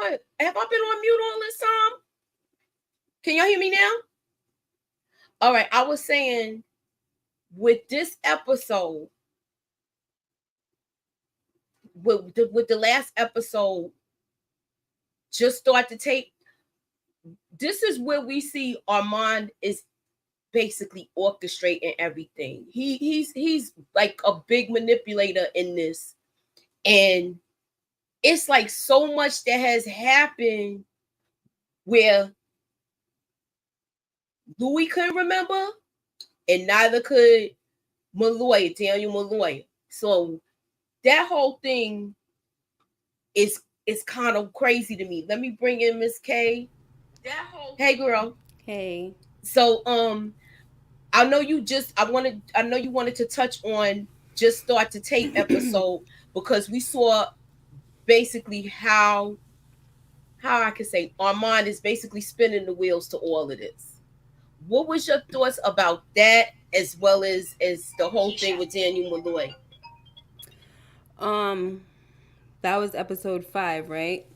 ahead. Have I been on mute all this time? Can y'all hear me now? All right. I was saying with this episode, with the last episode, just start to take. This is where we see Ahmand is basically orchestrating everything. He's like a big manipulator in this, and it's like so much that has happened where Louis couldn't remember, and neither could Daniel Malloy. So that whole thing is kind of crazy to me. Let me bring in MS.KAY. Hey girl. Hey. So I know you wanted to touch on just start to tape episode because we saw basically how I can say Ahmand is basically spinning the wheels to all of this. What was your thoughts about that, as well as the whole thing with Daniel Malloy? That was episode 5, right?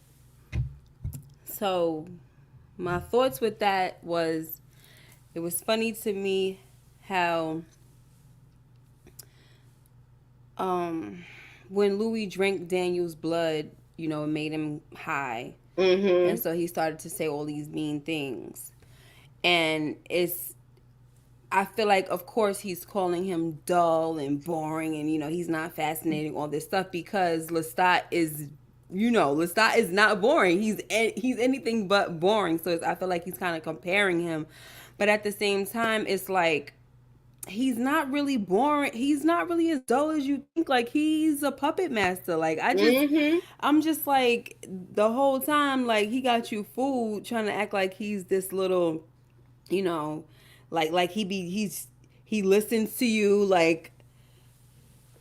So my thoughts with that was, it was funny to me how when Louis drank Daniel's blood, you know, it made him high. Mm-hmm. And so he started to say all these mean things. And I feel like, of course, he's calling him dull and boring, and, you know, he's not fascinating, all this stuff, because Lestat is, you know, Lestat is not boring. He's anything but boring. So I feel like he's kind of comparing him. But at the same time, it's like, he's not really boring. He's not really as dull as you think. Like, he's a puppet master. Like, I'm just like, the whole time, like, he got you fooled trying to act like he's this little, you know, like he listens to you. Like,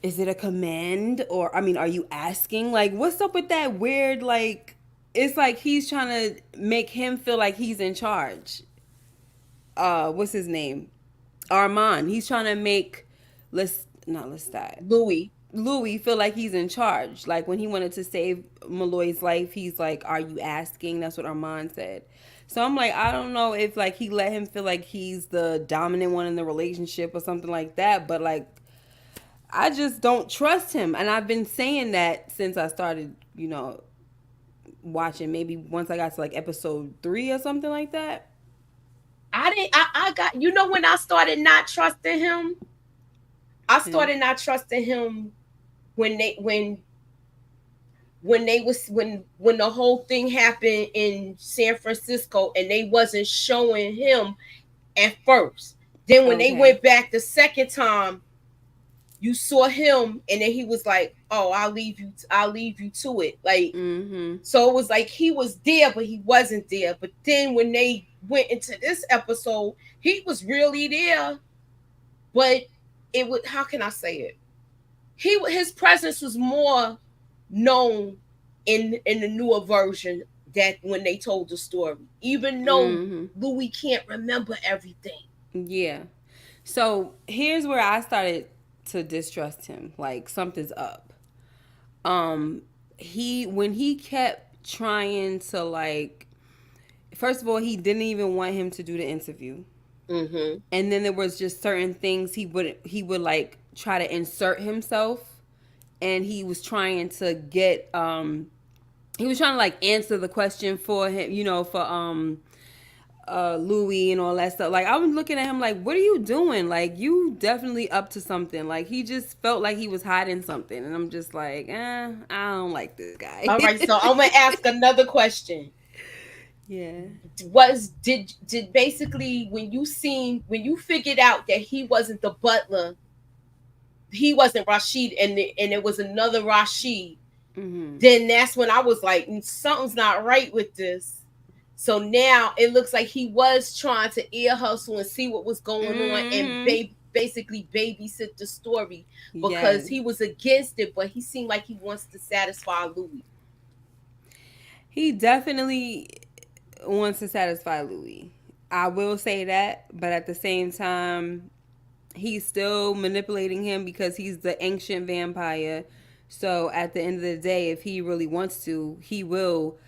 is it a command, or, I mean, are you asking? Like, what's up with that weird, like, it's like he's trying to make him feel like he's in charge. What's his name? Armand. He's trying to make Louis feel like he's in charge. Like, when he wanted to save Malloy's life, he's like, "Are you asking?" That's what Armand said. So I'm like, I don't know if, like, he let him feel like he's the dominant one in the relationship or something like that. But, like, I just don't trust him, and I've been saying that since I started, you know, watching. Maybe once I got to like episode 3 or something like that. I got, you know, when I started not trusting him, I started not trusting him when the whole thing happened in San Francisco and they wasn't showing him at first. Then when they went back the second time, you saw him, and then he was like, "Oh, I'll leave you to it." Like, so it was like he was there, but he wasn't there. But then when they went into this episode, he was really there. But it would, how can I say it? His presence was more known in the newer version, that when they told the story, even though Louis can't remember everything. Yeah. So here's where I started to distrust him. Like, something's up. When he kept trying to, like, first of all, he didn't even want him to do the interview. And then there was just certain things he would like try to insert himself, and he was trying to get he was trying to like answer the question for him, you know, for Louis and all that stuff. Like, I was looking at him like, what are you doing? Like, you definitely up to something. Like, he just felt like he was hiding something, and I'm just like, I don't like this guy. All right, so I'm gonna ask another question. Yeah. Did basically, when you figured out that he wasn't the butler, he wasn't Rashid, and it was another Rashid, then that's when I was like, something's not right with this. So now it looks like he was trying to ear hustle and see what was going on, and basically babysit the story, because he was against it, but he seemed like he wants to satisfy Louis. He definitely wants to satisfy Louis. I will say that, but at the same time, he's still manipulating him because he's the ancient vampire. So at the end of the day, if he really wants to, he will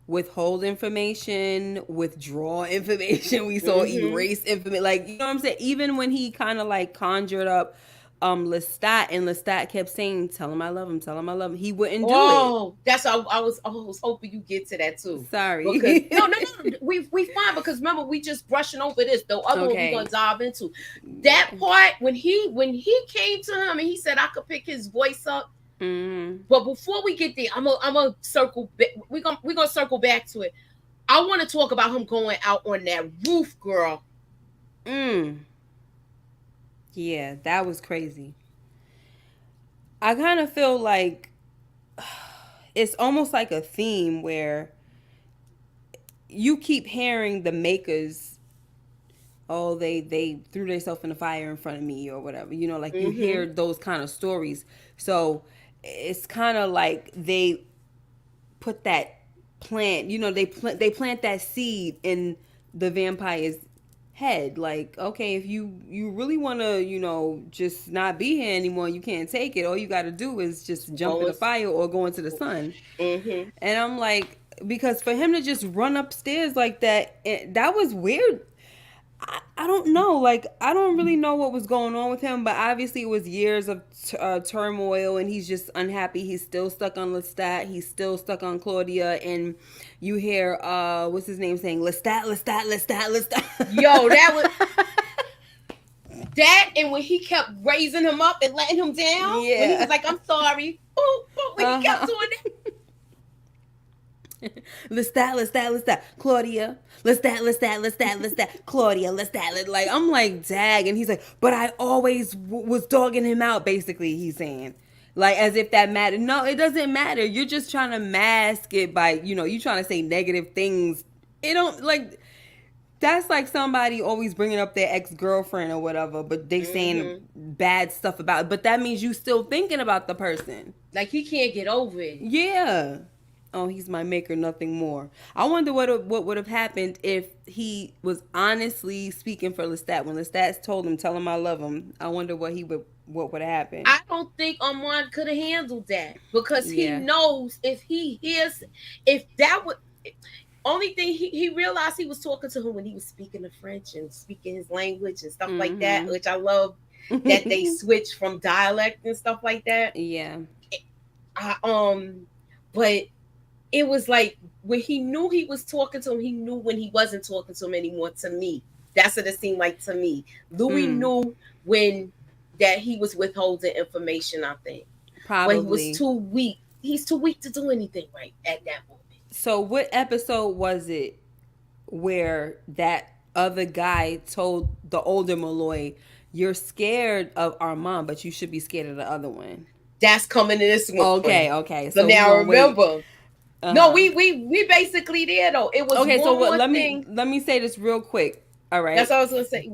withhold information, withdraw information. We saw erase information. Like, you know what I'm saying? Even when he kind of like conjured up Lestat, and Lestat kept saying, "Tell him I love him, tell him I love him," he wouldn't do it. Oh, that's how I was hoping you get to that too. Because Sorry. no, we fine because remember we just brushing over this. The other one we Okay. gonna dive into. That part when he came to him and he said I could pick his voice up. But before we get there, I'm a circle. We gonna circle back to it. I want to talk about him going out on that roof, girl. Mm. Yeah, that was crazy. I kind of feel like it's almost like a theme where you keep hearing the makers, oh, they threw themselves in the fire in front of me or whatever, you know, like you hear those kind of stories. So it's kind of like they put that plant, you know, they plant that seed in the vampire's head, like, okay, if you really want to, you know, just not be here anymore, you can't take it, all you got to do is just jump in the fire or go into the sun. And I'm like, because for him to just run upstairs like that, that was weird. I don't know. Like, I don't really know what was going on with him, but obviously it was years of turmoil, and he's just unhappy. He's still stuck on Lestat. He's still stuck on Claudia, and you hear what's his name saying Lestat, Lestat, Lestat, Lestat. Yo, that was that, and when he kept raising him up and letting him down, when he was like, "I'm sorry," boop, boop, when he kept doing that. Lestat, Lestat, Lestat, Claudia, Lestat, Lestat, Lestat, Lestat, Claudia, Lestat. Like, I'm like, dag. And he's like, but I always was dogging him out, basically, he's saying. Like, as if that mattered. No, it doesn't matter. You're just trying to mask it by, you know, you trying to say negative things. It don't, like, that's like somebody always bringing up their ex-girlfriend or whatever, but they saying bad stuff about it. But that means you still thinking about the person. Like, he can't get over it. Yeah. Oh, he's my maker, nothing more. I wonder what would have happened if he was honestly speaking for Lestat. When Lestat told him, "Tell him I love him," I wonder what would have happened. I don't think Ahmand could have handled that because he Yeah. knows if he hears, if that would. Only thing he realized he was talking to him when he was speaking the French and speaking his language and stuff like that, which I love that they switch from dialect and stuff like that. Yeah. But it was like when he knew he was talking to him, he knew when he wasn't talking to him anymore. To me, that's what it seemed like to me. Louis knew when that he was withholding information. I think Probably. But he was too weak. He's too weak to do anything right at that moment. So what episode was it where that other guy told the older Malloy, "You're scared of Armand, but you should be scared of the other one"? That's coming in this one. Okay. So now remember. No, we basically there though. It was okay. So let me say this real quick. All right. That's what I was gonna say.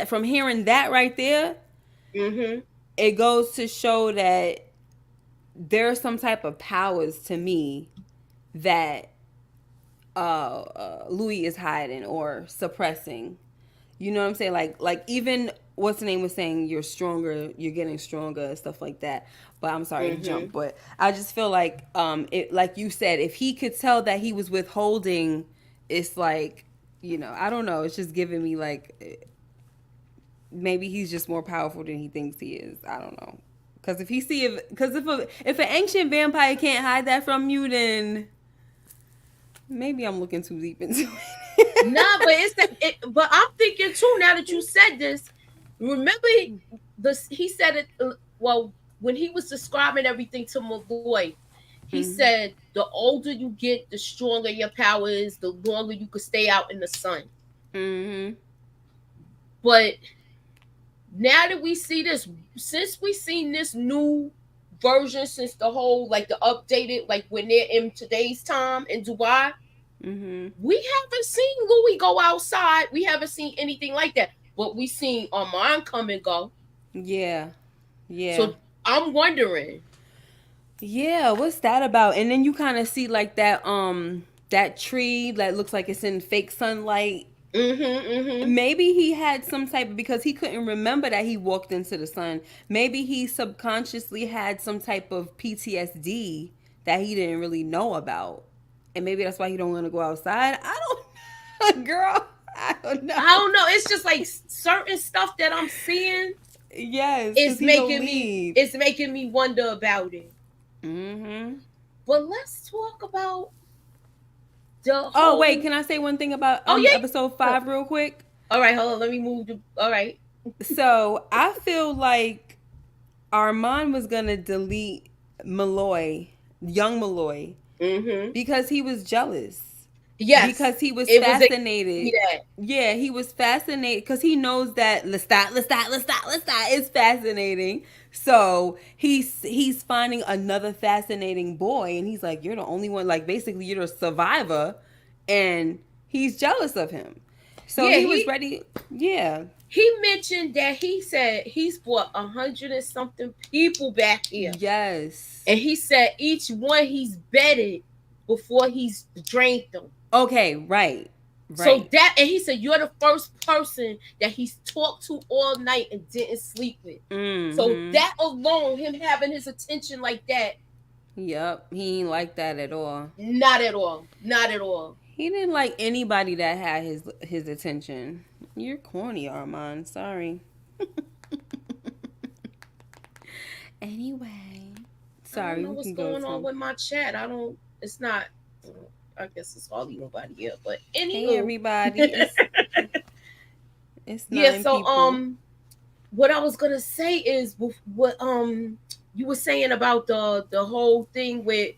From hearing that right there, it goes to show that there's some type of powers to me that Louis is hiding or suppressing. You know what I'm saying? Like even what's the name was saying, you're stronger, you're getting stronger, stuff like that. But I'm sorry to jump, but I just feel like it, like you said, if he could tell that he was withholding, it's like, you know, I don't know, it's just giving me like maybe he's just more powerful than he thinks he is. I don't know. Because if an ancient vampire can't hide that from you, then maybe I'm looking too deep into it. Nah, but I'm thinking too. Now that you said this, remember he said it. Well, when he was describing everything to Malloy, he said the older you get, the stronger your power is, the longer you could stay out in the sun. But now that we see this, since we seen this new version, since the whole like the updated, like when they're in today's time in Dubai, we haven't seen Louis go outside. We haven't seen anything like that. But we seen Armand come and go. Yeah. So I'm wondering. Yeah, what's that about? And then you kind of see like that tree that looks like it's in fake sunlight. Maybe he had some type of, because he couldn't remember that he walked into the sun. Maybe he subconsciously had some type of PTSD that he didn't really know about. And maybe that's why he don't want to go outside. I don't girl, I don't I know. don't know. It's just like certain stuff that I'm seeing Yes, because is he don't making me leave. it's making me wonder about it. Mm-hmm. But let's talk about the Oh wait, whole. can I say one thing about Oh yeah. episode Oh, 5 real quick? all right, hold on. Let me move. All right. So I feel like Armand was gonna delete Malloy, young Malloy, Mm-hmm. because he was jealous. Yes, Because he was it was a fascinated. that. Yeah, he was fascinated because he knows that Lestat is fascinating. So he's finding another fascinating boy, and he's like, "You're the only one. Like, basically, you're the survivor," and he's jealous of him. So Yeah, he was ready. Yeah. he mentioned that he said he's brought 100 and something people back here, Yes. and he said each one he's betted before he's drained them. Okay. Right. So Right. that, and he said you're the first person that he's talked to all night and didn't sleep with. So Mm-hmm. that alone, him having his attention like that, Yep. He ain't like that at all. not at all, not at all. He didn't like anybody that had his attention. You're corny, Armand. Sorry. Anyway, I don't sorry. know We what's can go going on to. with my chat. I don't. It's not. I guess it's hardly nobody here. But Hey, anywho, everybody. It's yeah. nine So people. what I was gonna say is what you were saying about the whole thing with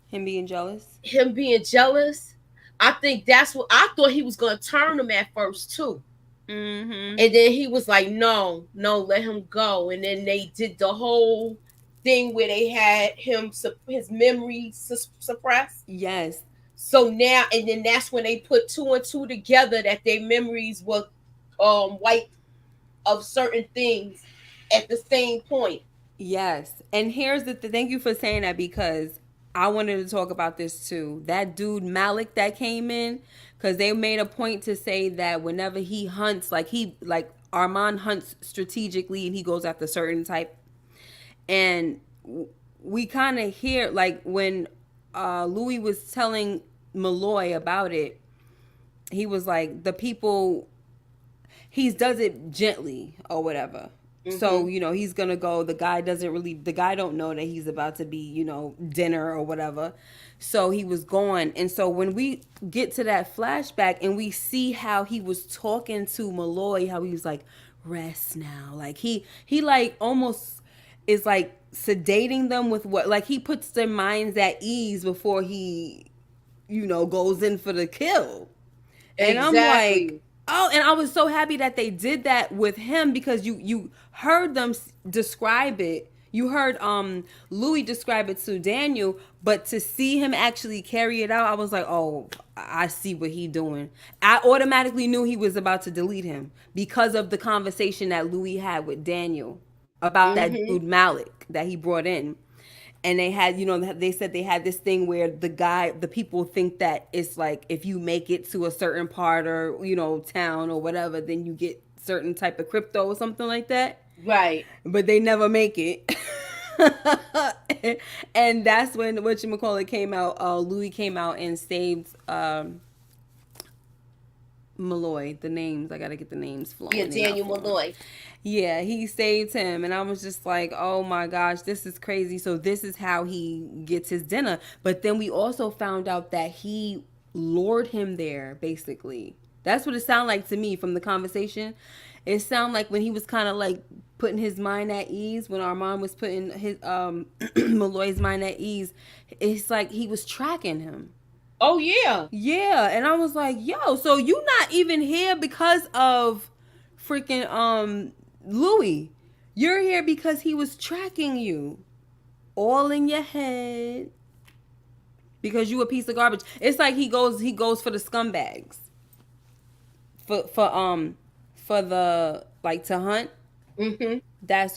Him being jealous. him being jealous. I think that's what I thought he was gonna turn him at first too. Mm-hmm. And then he was like, no, no, let him go. And then they did the whole thing where they had him his memory suppressed. Yes. So now, and then that's when they put two and two together that their memories were wiped of certain things at the same point. Yes. And here's thank you for saying that because I wanted to talk about this too. That dude Malik that came in, because they made a point to say that whenever he hunts, like Armand hunts strategically and he goes after certain type, and we kind of hear like when Louis was telling Malloy about it, he was like the people he does it gently or whatever. So, Mm-hmm. he's gonna go. The guy don't know that he's about to be, dinner or whatever. So he was gone. And so when we get to that flashback and we see how he was talking to Malloy, how he was like, rest now. Like he like almost is like sedating them with what, like he puts their minds at ease before he, goes in for the kill. And I'm like, Exactly. oh, and I was so happy that they did that with him because you heard them describe it. You heard Louis describe it to Daniel, but to see him actually carry it out, I was like, oh, I see what he doing. I automatically knew he was about to delete him because of the conversation that Louis had with Daniel about that Mm-hmm. dude Malik that he brought in. And they had, they said they had this thing where the people think that it's like if you make it to a certain part or town or whatever, then you get certain type of crypto or something like that, Right. but they never make it. And that's when whatchamacallit came out. Louis came out and saved Malloy. The names, I gotta get the names Yeah, flowing. They're not Daniel flowing. Malloy. Yeah, he saved him, and I was just like, "Oh my gosh, this is crazy." So this is how he gets his dinner. But then we also found out that he lured him there. Basically, that's what it sounded like to me from the conversation. It sounded like when he was kind of like putting his mind at ease, when Armand was putting his Malloy's mind at ease. It's like he was tracking him. Oh yeah. Yeah, and I was like, "Yo, so you not even here because of freaking Louis. You're here because he was tracking you. All in your head because you a piece of garbage." It's like he goes for the scumbags. For the like to hunt. Mm-hmm. That's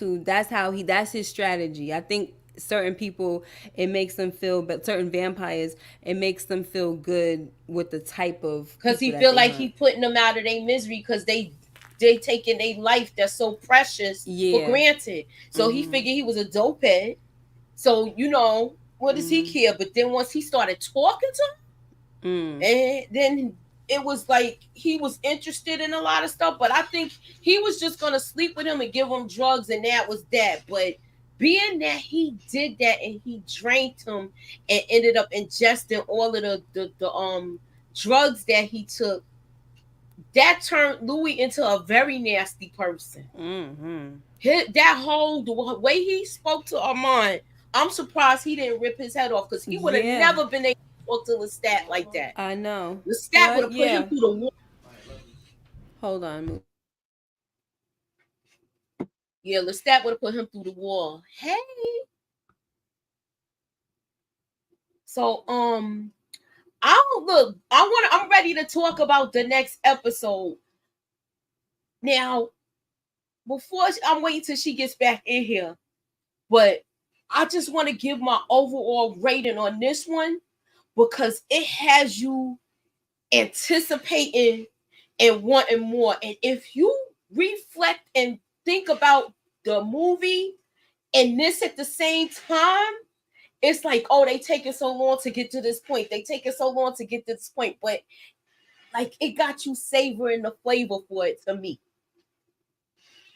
his strategy. I think certain people it makes them feel, but certain vampires it makes them feel good with the type of Because people he that feel they like hunt. he putting them out of their misery because they taking their life that's so precious for Yeah. granted. So he Mm-hmm. figured he was a dope head. So what does he care? But then once he started talking to him, and then it was like he was interested in a lot of stuff. But I think he was just gonna sleep with him and give him drugs, and that was that. But being that he did that and he drank him and ended up ingesting all of the drugs that he took, that turned Louis into a very nasty person. That whole the way he spoke to Ahmand, I'm surprised he didn't rip his head off, because he would have never been able to talk to Lestat like that. I know. Lestat would have put him through the wall. Hold on. Yeah, Lestat would have put him through the wall. Hey. So I'm ready to talk about the next episode. Now, before I'm waiting till she gets back in here, but I just want to give my overall rating on this one, because it has you anticipating and wanting more. And if you reflect and think about the movie and this at the same time, it's like, oh, they taking so long to get to this point. They taking so long to get to this point. But like, it got you savoring the flavor for it to me.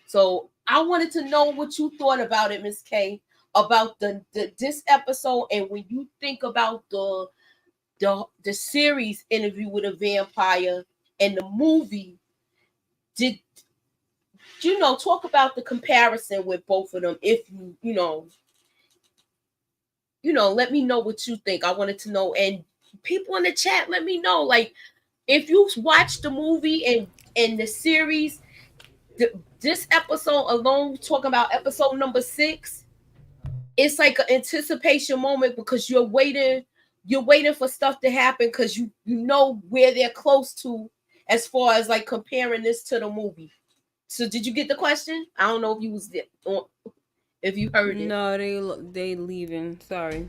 So I wanted to know what you thought about it, Miss K, about this episode, and when you think about the series Interview with a Vampire and the movie, did you know, talk about the comparison with both of them? If you know, let me know what you think. I wanted to know, and people in the chat, let me know, like, if you watched the movie and the series, this episode alone, talking about episode number 6, it's like an anticipation moment, because you're waiting for stuff to happen, because you know where they're close to, as far as like comparing this to the movie. So did you get the question? I don't know if you was there, or if you heard it. No, they leaving. Sorry.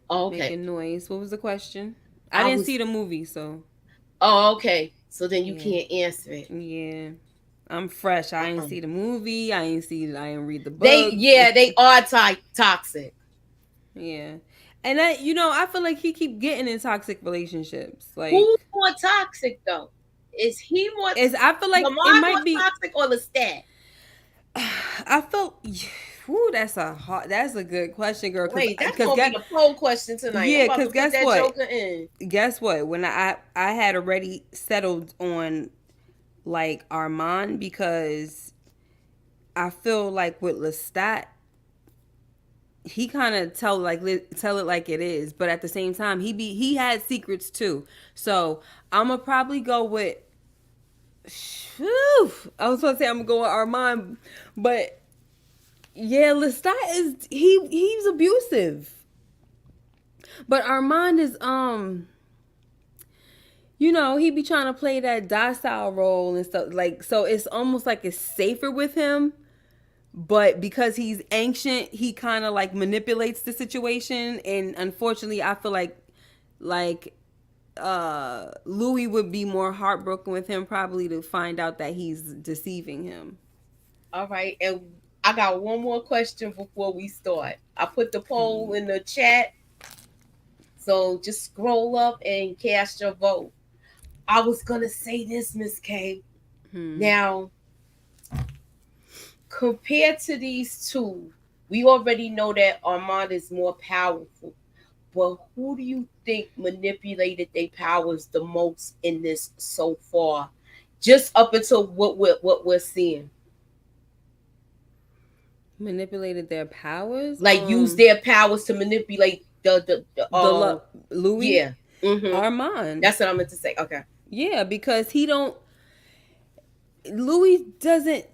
Oh, okay. Making noise. What was the question? I didn't see the movie, so. Oh, okay. So then you can't answer it. Yeah. I'm fresh. I ain't see the movie. I ain't read the book. They are toxic. Yeah. And I feel like he keep getting in toxic relationships. Like, who's more toxic though? Is he more? I feel like it might be toxic, or Lestat? I felt. That's a good question, girl. Wait, that's gonna be the poll question tonight. Yeah, because guess what? Guess what? When I had already settled on like Armand, because I feel like with Lestat, he kind of tell it like it is, but at the same time, he had secrets too. So I'm gonna probably go with. I was gonna say I'm gonna go with Armand, but yeah, Lestat he's abusive, but Armand is he be trying to play that docile role and stuff, like, so it's almost like it's safer with him. But because he's ancient, he kind of like manipulates the situation, and unfortunately, I feel like Louis would be more heartbroken with him, probably, to find out that he's deceiving him. All right, and I got one more question before we start. I put the poll in the chat, so just scroll up and cast your vote. I was gonna say this, Miss K. Now, compared to these two, we already know that Armand is more powerful. But who do you think manipulated their powers the most in this so far? Just up until what we're seeing. Manipulated their powers? Like, use their powers to manipulate the Louis? Yeah. Armand. That's what I meant to say. Okay. Yeah, because Louis doesn't,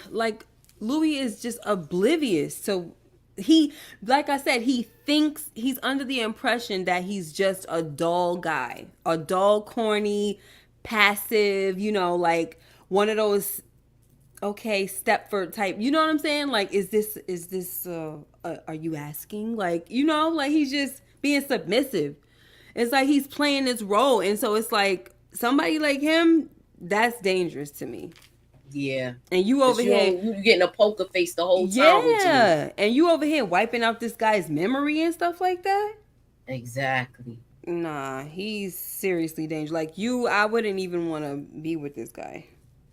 like, Louis is just oblivious. So he, like I said, he thinks he's under the impression that he's just a dull guy, a dull, corny, passive, like one of those, okay, Stepford type. You know what I'm saying? Like, is this, are you asking? Like, like he's just being submissive. It's like he's playing this role. And so it's like somebody like him, that's dangerous to me. Yeah. And you Cause over here, you getting a poker face the whole time with Daniel. yeah, and you over here wiping out this guy's memory and stuff like that. Exactly. Nah, he's seriously dangerous. Like you, I wouldn't even want to be with this guy.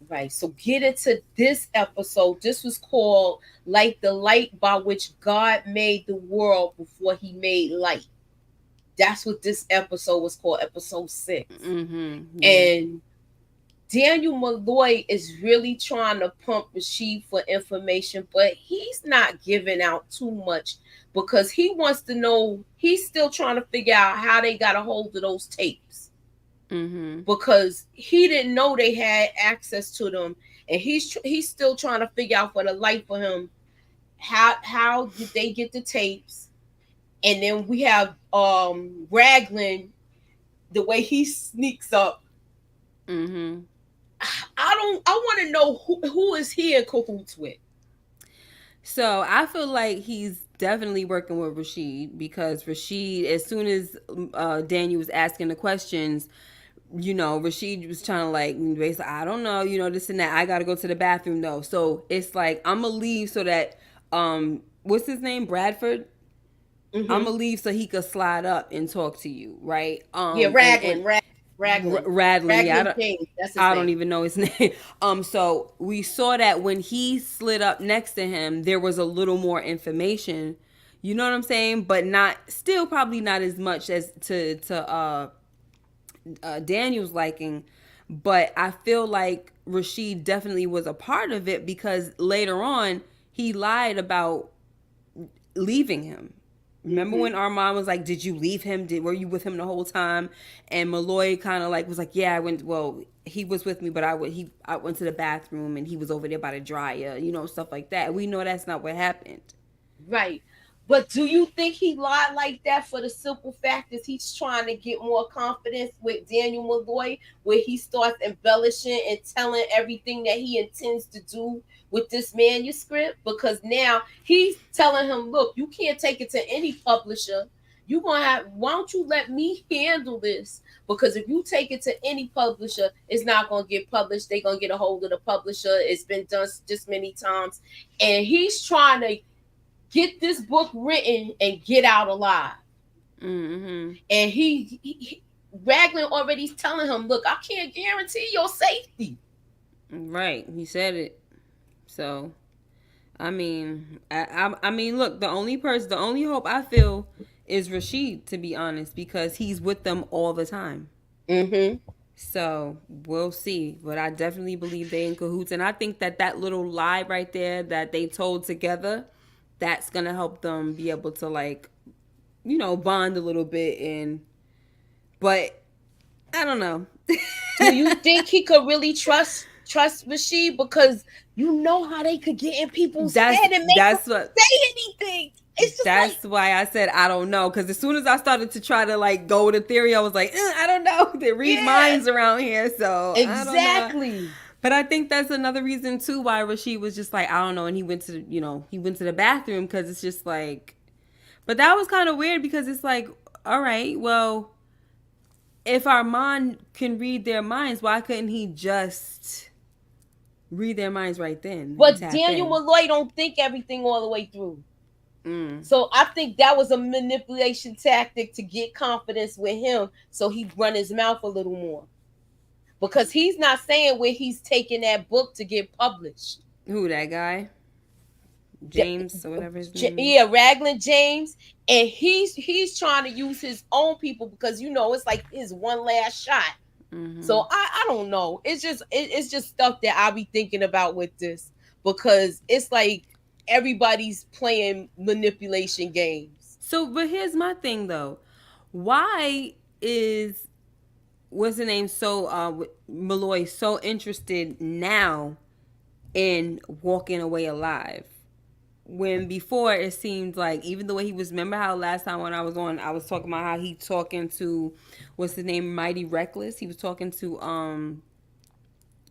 Right. So get into this episode. This was called Like the Light by which God made the world before he made light. That's what this episode was called, episode 6. Yeah. And Daniel Malloy is really trying to pump Rashid for information, but he's not giving out too much because he wants to know, he's still trying to figure out how they got a hold of those tapes. Because he didn't know they had access to them, and he's still trying to figure out for the life of him how did they get the tapes. And then we have Raglan, the way he sneaks up. I want to know who is he in cahoots with. So I feel like he's definitely working with Rashid, because Rashid, as soon as Daniel was asking the questions, Rashid was trying to like basically, I don't know, this and that. I got to go to the bathroom though. So it's like, I'm going to leave so that, what's his name? Bradford? I'm going to leave so he could slide up and talk to you, right? Yeah, Raglan. Radlin, yeah, James, that's his I name. don't even know his name. So we saw that when he slid up next to him, there was a little more information. You know what I'm saying? But still probably not as much as to Daniel's liking. But I feel like Rashid definitely was a part of it, because later on he lied about leaving him. Remember when Armand was like, did you leave him? Were you with him the whole time? And Malloy kind of like was like, yeah, I went. Well, he was with me, but I went to the bathroom and he was over there by the dryer, stuff like that. We know that's not what happened. Right. But do you think he lied like that for the simple fact that he's trying to get more confidence with Daniel Malloy, where he starts embellishing and telling everything that he intends to do with this manuscript? Because now he's telling him, look, you can't take it to any publisher. You're going to have, why don't you let me handle this? Because if you take it to any publisher, it's not going to get published. They're going to get a hold of the publisher. It's been done just many times. And he's trying to get this book written and get out alive. And he Raglan already telling him, look, I can't guarantee your safety. Right. He said it. So, I mean, I mean, look, the only hope I feel is Rashid, to be honest, because he's with them all the time. So we'll see, but I definitely believe they in cahoots, and I think that little lie right there that they told together, that's gonna help them be able to like, bond a little bit. But I don't know. Do you think he could really trust Rashid? Because you know how they could get in people's head and make them say anything. It's just that's why I said I don't know, because as soon as I started to try to like go with a theory, I was like, I don't know. They read minds around here, so exactly. I don't know. But I think that's another reason too why Rashid was just like, I don't know, and he went to the bathroom, because it's just like, but that was kind of weird, because it's like, all right, well, if Armand can read their minds, why couldn't he just read their minds right then? But Daniel Malloy don't think everything all the way through. So I think that was a manipulation tactic to get confidence with him, so he'd run his mouth a little more. Because he's not saying where he's taking that book to get published. Who, that guy? James or whatever his name is? Yeah, Raglan James. And he's trying to use his own people, because it's like his one last shot. So I don't know. It's just stuff that I'll be thinking about with this, because it's like everybody's playing manipulation games. So, but here's my thing though. Why is what's the name Malloy so interested now in walking away alive, when before it seemed like, even the way he was, remember how last time when I was on, I was talking about how he talking to, what's his name, Mighty Reckless. He was talking to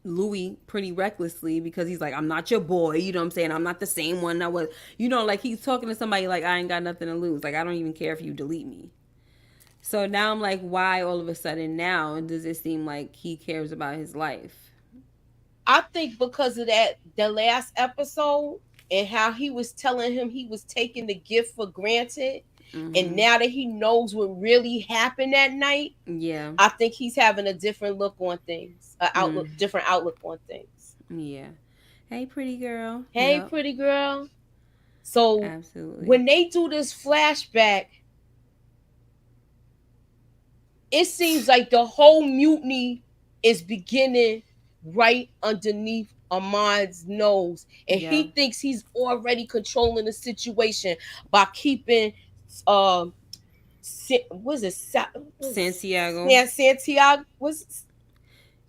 Louis pretty recklessly, because he's like, I'm not your boy, you know what I'm saying? I'm not the same one that was, like he's talking to somebody like, I ain't got nothing to lose. Like, I don't even care if you delete me. So now I'm like, why all of a sudden now does it seem like he cares about his life? I think because of that, the last episode and how he was telling him he was taking the gift for granted, and Mm-hmm. now that he knows what really happened that night, Yeah. I think he's having a different look on things, a outlook, Mm. different outlook on things. Yeah. Hey, pretty girl. Hey, Yep. pretty girl. So Absolutely. when they do this flashback, it seems like the whole mutiny is beginning right underneath Ahmand's nose, and Yeah. he thinks he's already controlling the situation by keeping, um, was it Santiago. Santiago? Was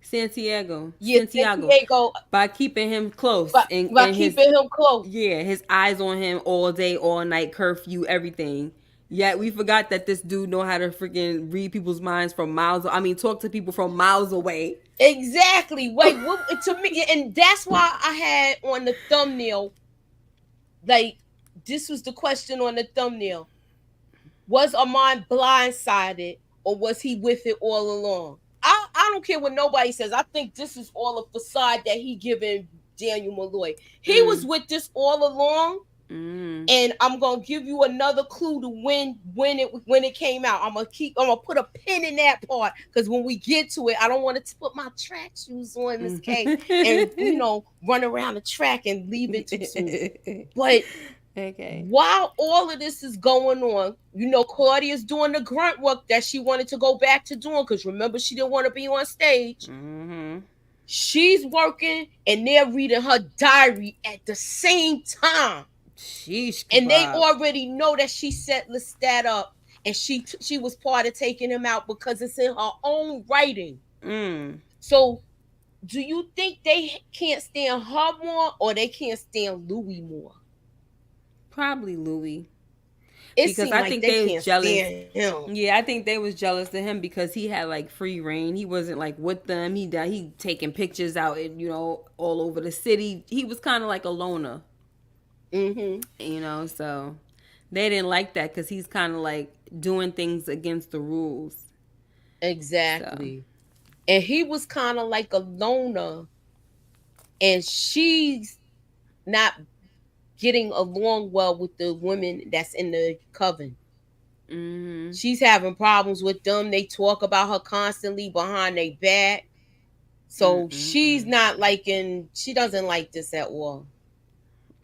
Santiago. yeah, Santiago. Santiago, By keeping him close by, and, by and his, keeping him close. yeah, his eyes on him all day, all night, curfew, everything. Yet we forgot that this dude know how to freaking read people's minds from miles. I mean, talk to people from miles away. Exactly. Like what to me, and that's why I had on the thumbnail. Like this was the question on the thumbnail: was Ahmand blindsided, or was he with it all along? I don't care what nobody says. I think this is all a facade that he giving Daniel Malloy. He was Mm. with this all along, Mm. and I'm gonna give you another clue to when it came out. I'm gonna put a pin in that part because when we get to it, I don't want to put my track shoes on, Miss K, and run around the track and leave it too soon. But Okay. while all of this is going on, Claudia's doing the grunt work that she wanted to go back to doing because remember she didn't want to be on stage. Mm-hmm. She's working and they're reading her diary at the same time. Sheesh And they kebab. already know that she set Lestat up, and she was part of taking him out because it's in her own writing. Mm. So, do you think they can't stand her more, or they can't stand Louis more? Probably Louis. It Because seemed I like think they they was can't jealous. stand him. Yeah, I think they was jealous of him because he had like free reign. He wasn't like with them. He taking pictures out and all over the city. He was kind of like a loner, Mm-hmm. so they didn't like that because he's kind of like doing things against the rules. So Exactly. And he was kind of like a loner, and she's not getting along well with the women that's in the coven. mm-hmm. She's having problems with them. They talk about her constantly behind their back. So Mm-mm-mm. she doesn't like this at all.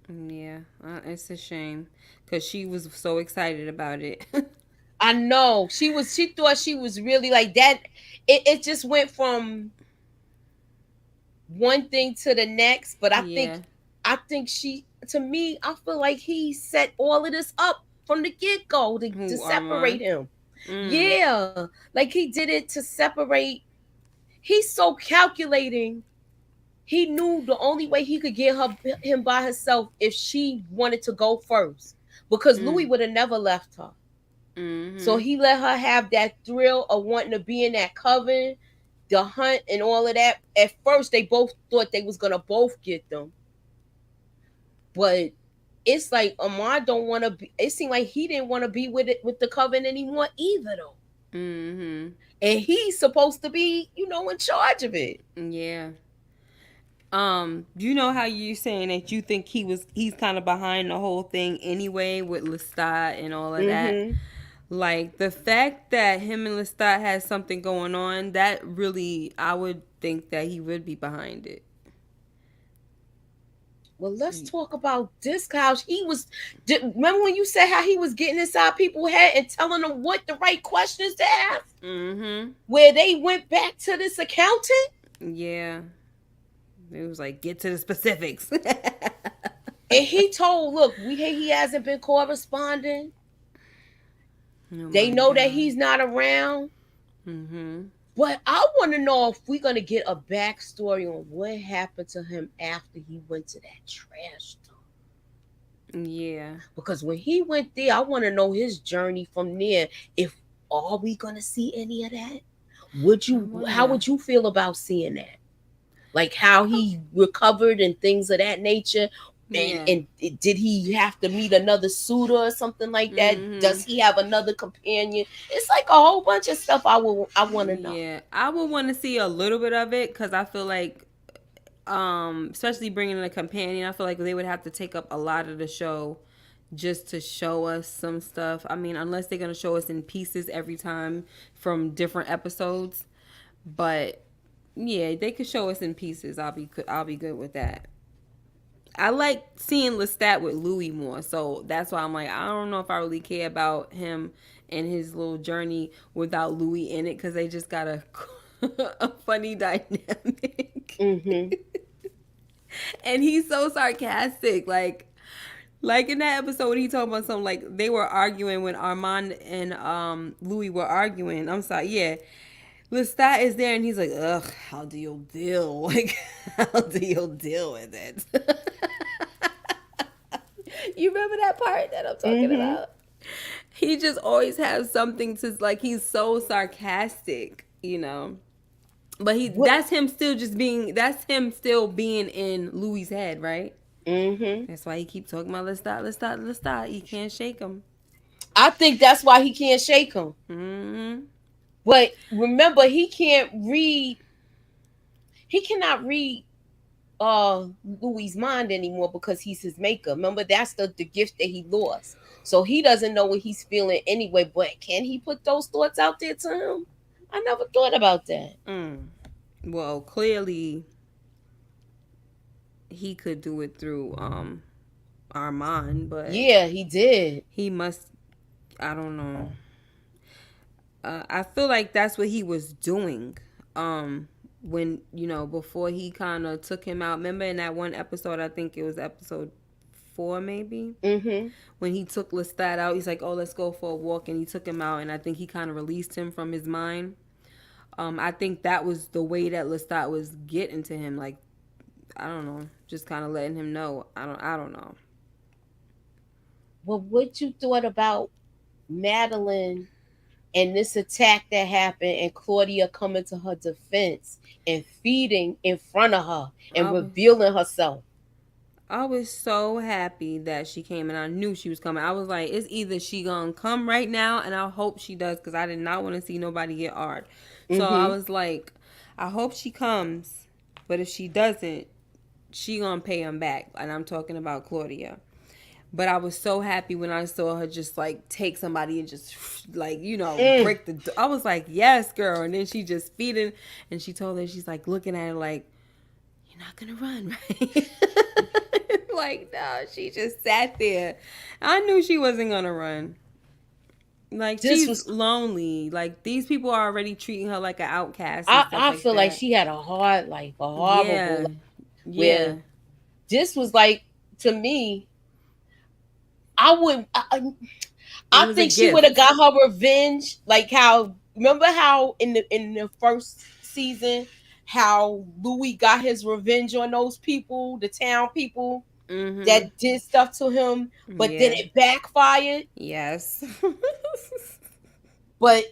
Yeah, it's a shame because she was so excited about it. I know. She thought she was really like that. It just went from one thing to the next, but Yeah. I think to me, I feel like he set all of this up from the get-go to Who separate Armand? him. Mm. Yeah. Like he did it to separate. He's so calculating. He knew the only way he could get him by herself if she wanted to go first, because Louis Mm. would have never left her. So Mm-hmm. he let her have that thrill of wanting to be in that coven, the hunt, and all of that. At first, they both thought they was gonna both get them, but it's like Amar don't want to be. It seemed like he didn't want to be with the coven anymore either, though. Mm-hmm. And he's supposed to be, in charge of it. Yeah. You know how you saying that you think he's kind of behind the whole thing anyway with Lestat and all of that. Mm-hmm. Like the fact that him and Lestat has something going on, that really I would think that he would be behind it. Well, let's talk about this couch. Remember when you said how he was getting inside people's head and telling them what the right questions to ask? Mm-hmm. Where they went back to this accountant? Yeah. It was like get to the specifics. And he told, look, he hasn't been corresponding. Oh They my know that god. he's not around. Mm-hmm. But I want to know if we're going to get a backstory on what happened to him after he went to that trash dump. Yeah. Because when he went there, I want to know his journey from there. If are we going to see any of that? How would you feel about seeing that? Like how he recovered and things of that nature. Yeah. And did he have to meet another suitor or something like that? Mm-hmm. Does he have another companion? It's like a whole bunch of stuff I want to know. Yeah, I would want to see a little bit of it because I feel like especially bringing in a companion. I feel like they would have to take up a lot of the show just to show us some stuff. I mean, unless they're gonna show us in pieces every time from different episodes. But yeah, they could show us in pieces. I'll be good with that. I like seeing Lestat with Louis more, so that's why I'm like, I don't know if I really care about him and his little journey without Louis in it, because they just got a a funny dynamic. Mm-hmm. And he's so sarcastic, like in that episode when he talking about something, like they were arguing when Armand and Louis were arguing. I'm sorry, yeah. Lestat is there and he's like, ugh, how do you deal? Like, how do you deal with it? You remember that part that I'm talking Mm-hmm. about? He just always has something to, like, he's so sarcastic, you know. But What? that's him still being in Louis' head, right? Mm-hmm. That's why he keep talking about Lestat. He can't shake him. I think that's why he can't shake him. Mm-hmm. But remember, he can't read. He cannot read Louis' mind anymore because he's his maker. Remember, that's the gift that he lost. So he doesn't know what he's feeling anyway. But can he put those thoughts out there to him? I never thought about that. Mm. Well, clearly he could do it through Armand, but Yeah, he did. he must. I don't know. I feel like that's what he was doing. When before he kind of took him out. Remember in that one episode, I think it was episode 4, maybe, Mm-hmm. when he took Lestat out. He's like, "Oh, let's go for a walk," and he took him out, and I think he kind of released him from his mind. I think that was the way that Lestat was getting to him. Like, I don't know, just kind of letting him know. I don't know. Well, what you thought about Madeline and this attack that happened and Claudia coming to her defense and feeding in front of her and I was revealing herself? I was so happy that she came, and I knew she was coming. I was like, it's either she gonna come right now, and I hope she does, because I did not want to see nobody get hard. So I Mm-hmm. was like, I hope she comes, but if she doesn't, she gonna pay him back. And I'm talking about Claudia. But I was so happy when I saw her just like take somebody and just like, Mm. break the. I was like, yes, girl. And then she just feeding, and she told her, she's like looking at her like, you're not gonna run, right? Like, no, she just sat there. I knew she wasn't gonna run. Like, This she's was lonely. Like, these people are already treating her like an outcast and stuff I like feel like that. she had a hard life, a horrible Yeah, life where yeah. this was like to me, I would It I was a think she would have gift. got her revenge. Like how remember how in the first season how Louis got his revenge on those people, the town people Mm-hmm. that did stuff to him, but then Yeah. it backfired. Yes. But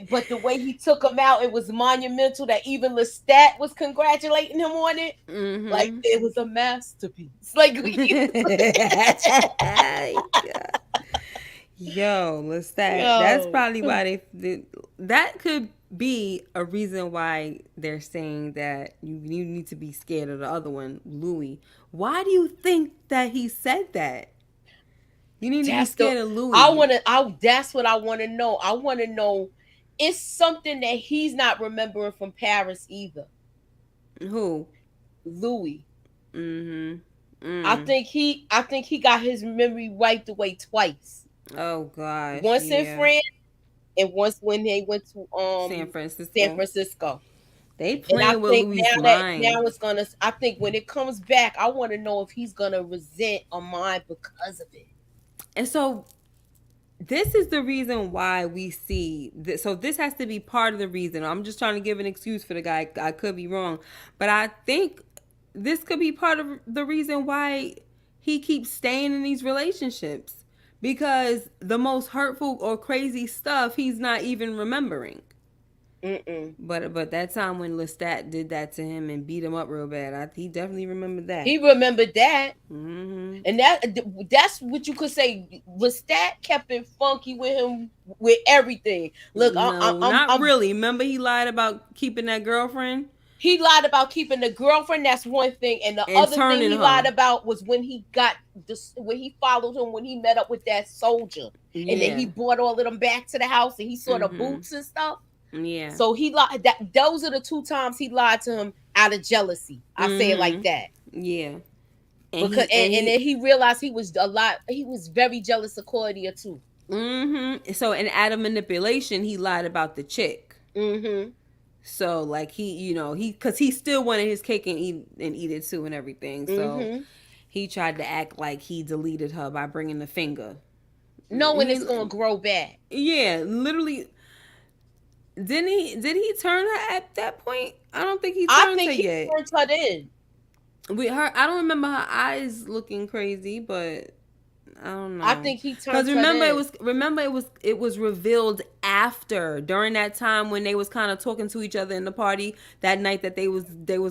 but the way he took him out, it was monumental that even Lestat was congratulating him on it. Like Mm-hmm. it was a masterpiece. Like Yo, Lestat. That's yo. probably why that could be a reason why they're saying that you need to be scared of the other one, Louis. Why do you think that he said that? You need to be That's the scared of I Louis. wanna I that's what I wanna know. I wanna know it's something that he's not remembering from Paris either. Who? Louis. Mm-hmm. Mm. I think he got his memory wiped away twice. Oh gosh, Once in yeah. France and once when they went to San San Francisco. Francisco. They And I playing with think Louis' now mind. it's gonna I think when it comes back, I want to know if he's gonna resent Ahmad because of it. And so this is the reason why we see this. So this has to be part of the reason. I'm just trying to give an excuse for the guy. I could be wrong, but I think this could be part of the reason why he keeps staying in these relationships, because the most hurtful or crazy stuff he's not even remembering. Mm-mm. But that time when Lestat did that to him and beat him up real bad, he definitely remembered that. He remembered that. Mm-hmm. And that's what you could say. Lestat kept it funky with him with everything. Look, No, not really. Remember he lied about keeping that girlfriend? He lied about keeping the girlfriend. That's one thing, and the and other thing turning he lied her. about was when he got this, when he followed him, when he met up with that soldier, and then he Yeah. brought all of them back to the house, and he saw the Mhm. boots and stuff. Yeah. So he lied. That those are the two times he lied to him out of jealousy. I say it like Mhm. that Yeah. And because, he and and he then he realized he was a lot. He was very jealous of Claudia too. So in out of manipulation, he lied about the chick. Mm-hmm. So like he cuz he still wanted his cake and eat it too and everything. So Mm-hmm. he tried to act like he deleted her by bringing the finger. Knowing it's gonna grow back. Yeah, literally. Did he turn her at that point? I don't think he I turned her think he yet. turned her in. I don't remember her eyes looking crazy, but I don't I know. think he Cuz turned her in. it was revealed after during that time when they was kind of talking to each other in the party that night that they was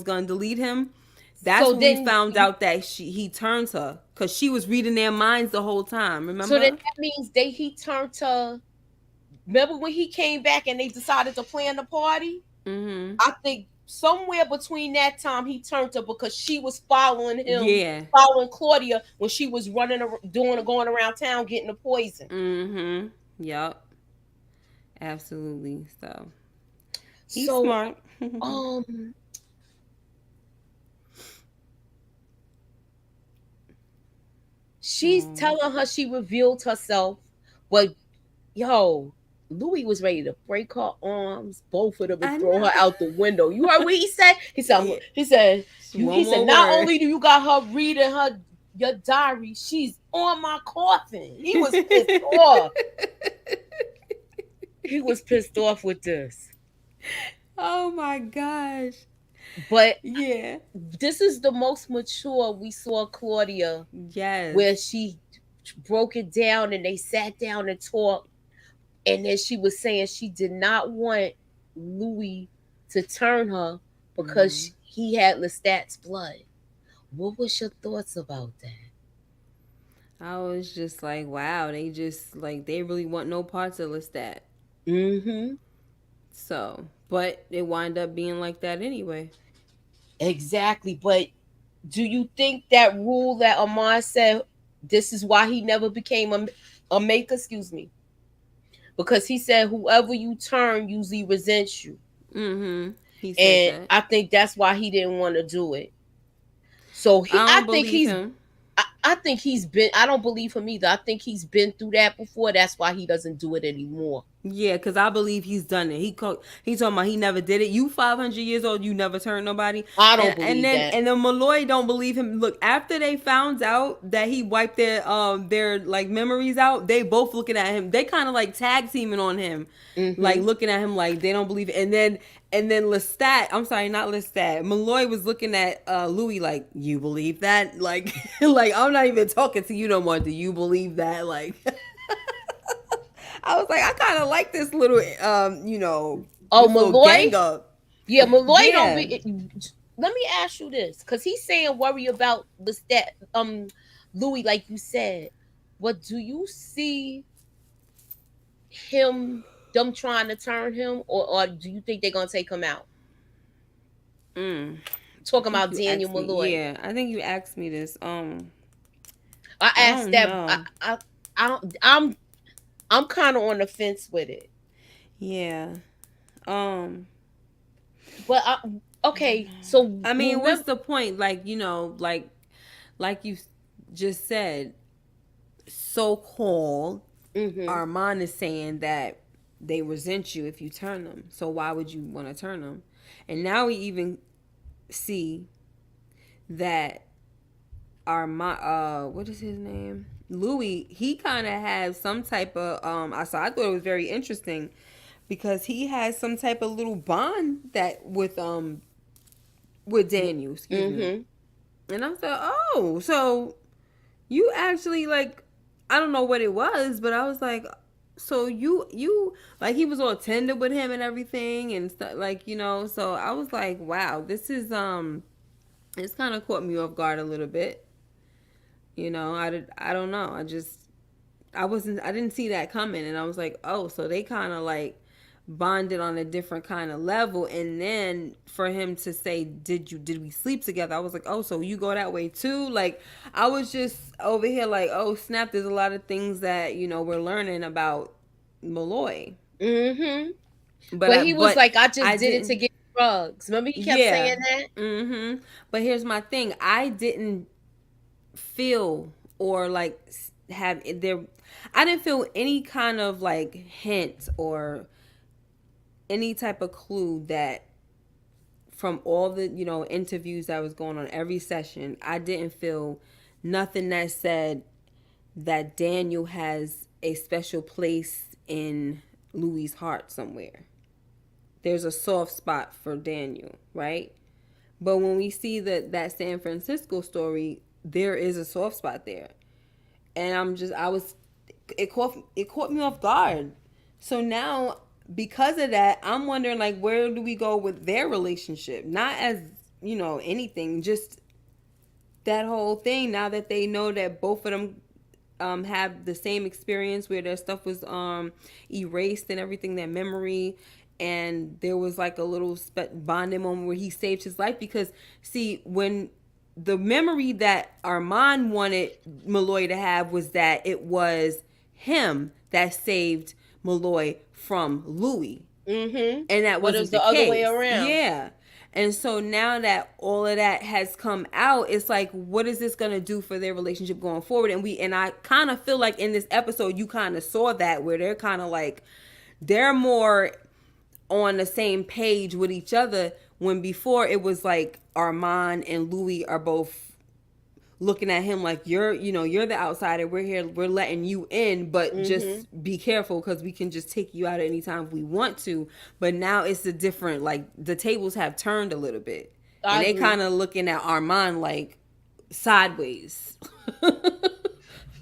going to delete him. That's So when we then, found out that he turns her cuz she was reading their minds the whole time, so then remember? that means he turned her. Remember when he came back and they decided to plan the party? Mhm. I think somewhere between that time he turned her because she was following him, Yeah. following Claudia when she was running, going around town getting the poison. Mhm. Yup. Absolutely. So, he's So, smart. um, she's Mm. telling her she revealed herself, but yo, Louis was ready to break her arms, both of them, and I throw her know. out the window. You heard what he said? He said, Yeah. he One said, more not word. only do you got her reading her your diary, she's on my coffin. He was pissed off. He was pissed off with this. Oh my gosh. But Yeah. this is the most mature we saw Claudia, Yes. where she broke it down and they sat down and talked. And then she was saying she did not want Louis to turn her Mm. because he had Lestat's blood. What was your thoughts about that? I was just like, wow, they just like they really want no parts of Lestat. Mm-hmm. So, but it wind up being like that anyway. Exactly. But do you think that rule that Ahmand said, this is why he never became a maker, excuse me? Because he said whoever you turn usually resents you. Mhm. He said And that. I think that's why he didn't want to do it. So I I don't think believe him. I think he's been, I don't believe him either. I think he's been through that before. That's why he doesn't do it anymore. Yeah, because I believe he's done it. He talking about he never did it. You 500 years old, you never turned nobody. I And don't and believe then that. and then Malloy don't believe him. Look, after they found out that he wiped their like memories out, they both looking at him. They kind of like tag teaming on him, like Mm-hmm. looking at him like they don't believe it. And then Lestat, I'm sorry, not Lestat. Malloy was looking at Louis like, you believe that? Like like I'm not even talking to you no more. Do you believe that? Like I was like, I kind of like this little, Oh, this little gang Malloy? up. Yeah, Malloy don't Yeah. be. Let me ask you this, because he's saying worry about the stat, Louis, like you said. But do you see him, them trying to turn him, or do you think they're gonna take him out? Mm. I Talking think about you Daniel asked me. Malloy. Yeah, I think you asked me this. I I asked don't that. know. I don't. I'm kind of on the fence with it. Yeah. Um. But okay, so I mean, what's remember. the point? Like like you just said, so called Mm-hmm. Armand is saying that they resent you if you turn them. So why would you want to turn them? And now we even see that our what is his name, Louis, he kind of has some type of I thought it was very interesting because he has some type of little bond that with Daniel, excuse me. Mm-hmm. And I said, oh, so you actually like, I don't know what it was, but I was like, so you like, he was all tender with him and everything and stuff, like, so I was like, wow, this is it's kind of caught me off guard a little bit. I don't know. I didn't see that coming, and I was like, oh, so they kind of like bonded on a different kind of level. And then for him to say, did we sleep together? I was like, oh, so you go that way too? Like, I was just over here like, oh snap, there's a lot of things that, we're learning about Malloy. Mm-hmm. But But he was like, I I just did it to didn't. get drugs. Remember he kept Yeah. saying that? But here's my thing. I didn't feel or like have there. I didn't feel any kind of like hint or any type of clue that from all the interviews that was going on every session, I didn't feel nothing that said that Daniel has a special place in Louis' heart somewhere. There's a soft spot for Daniel, right? But when we see that San Francisco story, there is a soft spot there. And it caught me off guard. So now because of that, I'm wondering like where do we go with their relationship? Not as, anything, just that whole thing now that they know that both of them have the same experience where their stuff was erased and everything, their memory, and there was like a little bonding moment where he saved his life. Because see, when the memory that Armand wanted Malloy to have was that it was him that saved Malloy from Louis, and that But it wasn't was the the other way case. around. Yeah. And so now that all of that has come out, it's like, what is this gonna do for their relationship going forward? And I kind of feel like in this episode, you kind of saw that where they're kind of like they're more on the same page with each other, when before it was like Armand and Louis are both looking at him like you're the outsider, we're here, we're letting you in, but just be careful because we can just take you out at any time we want to. But now it's a different, like the tables have turned a little bit, and they kind of looking at Armand like sideways.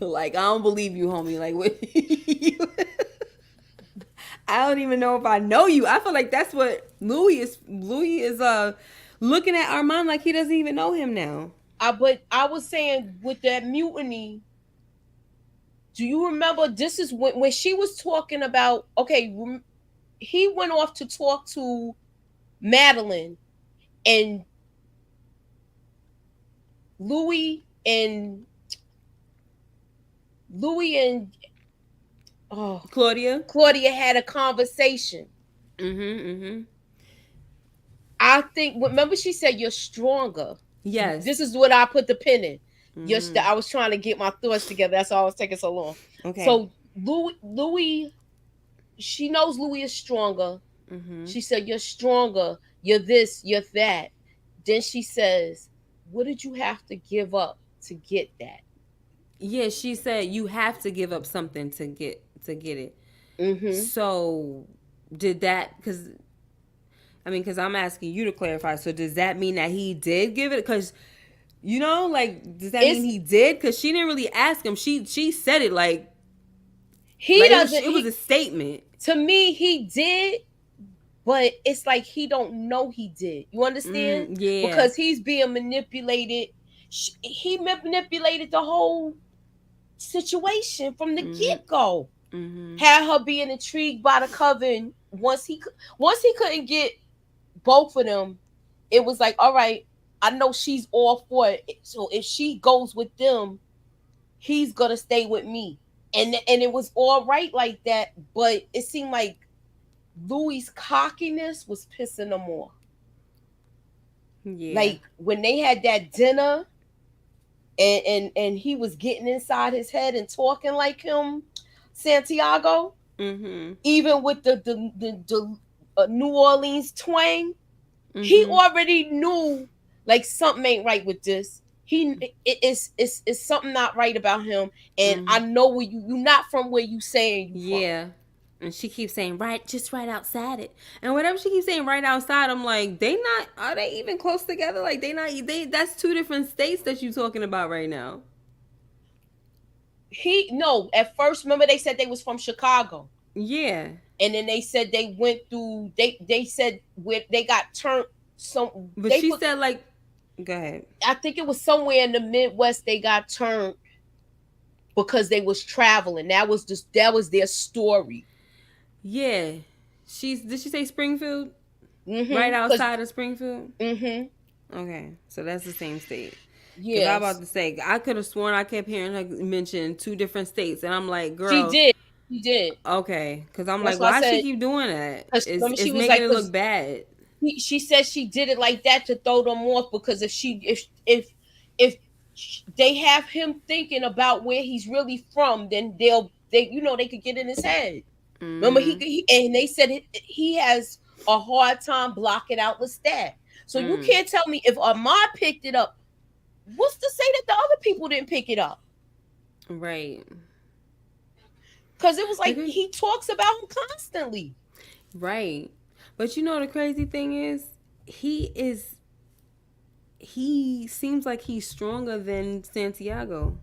Like, I don't believe you, homie. Like, what? I don't even know if I know you. I feel like that's what Louis is looking at Armand like he doesn't even know him now. But I was saying with that mutiny, do you remember this is when she was talking about, okay, he went off to talk to Madeline, and Louis and Louis and Claudia had a conversation. I think, remember she said you're stronger. Yes. This is what I put the pin in. I was trying to get my thoughts together. That's why I was taking so long. Okay. So Louis, she knows Louis is stronger. She said, you're stronger. You're this, you're that. Then she says, what did you have to give up to get that? Yeah, she said you have to give up something to get it. So did that, because I'm asking you to clarify. So does that mean that he did give it? Because like, does that mean he did? Because she didn't really ask him. She said it like it was a statement. To me, he did, but it's like he don't know he did. You understand? Yeah. Because he's being manipulated. He manipulated the whole situation from the get-go. Had her being intrigued by the coven. Once he couldn't get both of them, it was like, all right, I know she's all for it. So if she goes with them, he's gonna stay with me. And it was all right like that, but it seemed like Louis' cockiness was pissing him off. Yeah. Like when they had that dinner, and he was getting inside his head and talking like him, Santiago. Even with the New Orleans twang, he already knew like something ain't right with this. It's something not right about him, and I know where you're not from where you saying you from. And she keeps saying just right outside it, and whatever she keeps saying right outside, I'm like, are they even close together? Like that's two different states that you talking about right now. At first, remember they said they was from Chicago. Yeah. And then they said they went through. They said where they got turned some. But she said like, go ahead. I think it was somewhere in the Midwest they got turned because they was traveling. That was their story. Yeah. Did she say Springfield? Right Mm-hmm. Cause outside of Springfield? mm-hmm. Okay, so that's the same state. Because I was about Yes. to say, I could have sworn I kept hearing her mention two different states, and I'm like, She girl, did. She did. okay. Because I'm That's like, why I why she said, keep doing that? cause remember It's she was making like, it look cause bad. she said she did it like that to throw them off, because if they have him thinking about where he's really from, then they could get in his head. Remember Mm-hmm. and they said he has a hard time blocking out Lestat. So you Mm. can't tell me if Ahmad picked it up. What's to say that the other people didn't pick it up? Right. Because it was like Okay. he talks about him constantly. Right. But you know the crazy thing is, he is he seems like he's stronger than Santiago.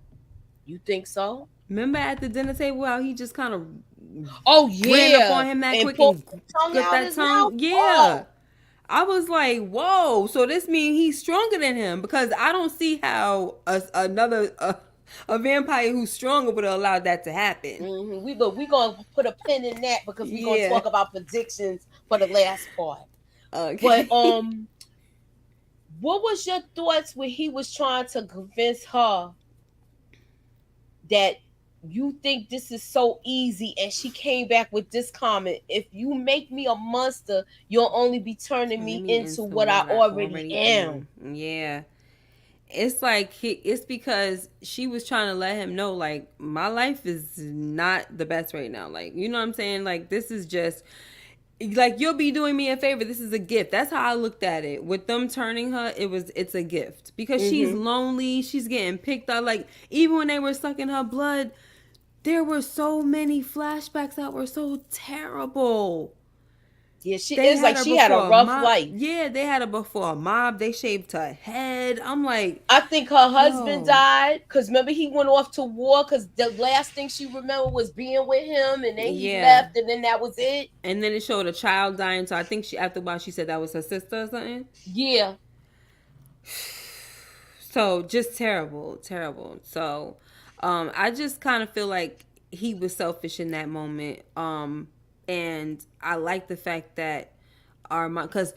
You think so? Remember at the dinner table how he just kind of Oh ran up yeah, on him that and quick pulled and the tongue got out that his mouth. tongue? Yeah. Oh, I was like, whoa. So this means he's stronger than him, because I don't see how a vampire who's stronger would have allowed that to happen. we gonna put a pin in that because we gonna Yeah. talk about predictions for the last part. But Okay. what was your thoughts when he was trying to convince her that you think this is so easy, and she came back with this comment: if you make me a monster, you'll only be turning Turning me me into into what I what I already already am. am. Yeah. It's like it's because she was trying to let him know, like, my life is not the best right now. Like, you know what I'm saying? Like, this is just like, you'll be doing me a favor. This is a gift. That's how I looked at it. With them turning her, it's a gift, because she's Mm-hmm. lonely. She's getting picked up. Like, even when they were sucking her blood, there were so many flashbacks that were so terrible. Yeah, she They is had like her she had a before a rough mob. life. Yeah, they had her before a mob. They shaved her head. I'm like, I think her husband yo, died because remember he went off to war because the last thing she remembered was being with him, and then he yeah. left, and then that was it. And then it showed a child dying. So I think she, after a while, she said that was her sister or something. Yeah. So just terrible, terrible. So I just kind of feel like he was selfish in that moment. And I like the fact that Armand, because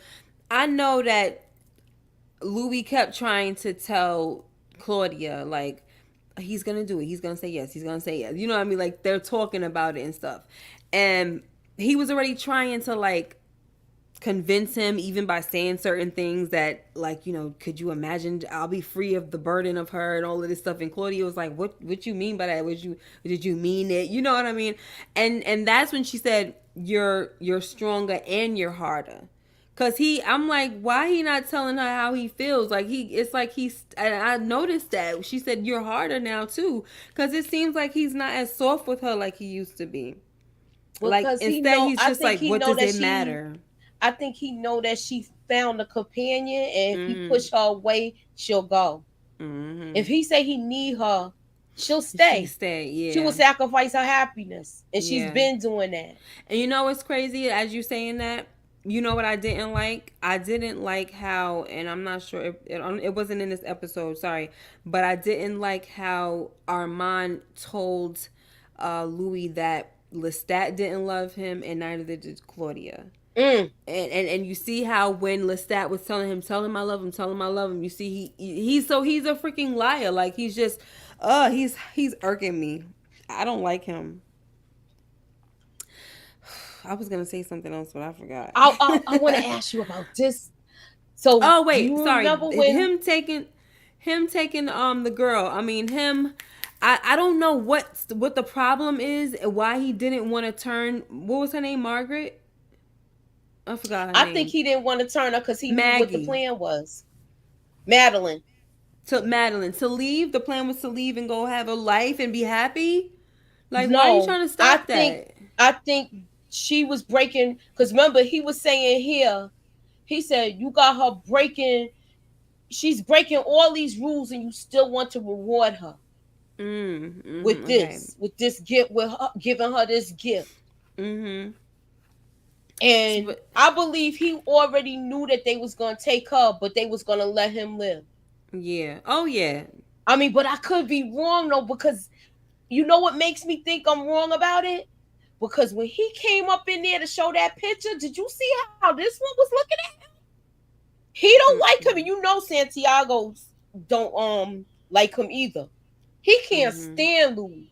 I know that Louis kept trying to tell Claudia, like, he's gonna do it. He's gonna say yes. He's gonna say yes. You know what I mean? Like, they're talking about it and stuff. And he was already trying to, like, convince him, even by saying certain things that, like, could you imagine I'll be free of the burden of her and all of this stuff. And Claudia was like, what you mean by that? Did you mean it? You know what I mean? And that's when she said, you're stronger and you're harder. Cause I'm like, why he not telling her how he feels? Like, it's like and I noticed that she said you're harder now too. Cause it seems like he's not as soft with her like he used to be. Like, Because instead he's I just think like, he what know does that it matter? he know that she found a companion, and if he Mm-hmm. push her away, she'll go. Mm-hmm. If he say he need her, she'll She stay. stayed, She will yeah. sacrifice her happiness, and she's Yeah. been doing that. And you know what's crazy, as you saying that? You know what I didn't like? I didn't like how, and I'm not sure if it wasn't in this episode, sorry, but I didn't like how Armand told Louis that Lestat didn't love him and neither did Claudia. Mm. And you see how when Lestat was telling him, tell him I love him, tell him I love him, you see he's a freaking liar. Like, he's just he's irking me. I don't like him. I was gonna say something else, but I forgot. I want to ask you about this. So, Oh do wait, you sorry. remember when? Him taking the girl. I mean him. I don't know what the problem is and why he didn't want to turn. What was her name? Margaret. I forgot her I think name. he didn't want to turn her because he knew what the Maggie. plan was. Madeline. To Madeline to leave. The plan was to leave and go have a life and be happy. Like, why are you No, trying to stop that? I think she was breaking because remember he was saying here. He said you got her breaking. She's breaking all these rules, and you still want to reward her Okay. with this gift, with her, giving her this gift. Mm-hmm. And But I believe he already knew that they was gonna take her, but they was gonna let him live. yeah. Oh yeah. I mean, but I could be wrong though, because you know what makes me think I'm wrong about it? because when he came up in there to show that picture, did you see how this one was looking at him? He don't like him, and you know Santiago don't like him either. He can't stand Louis.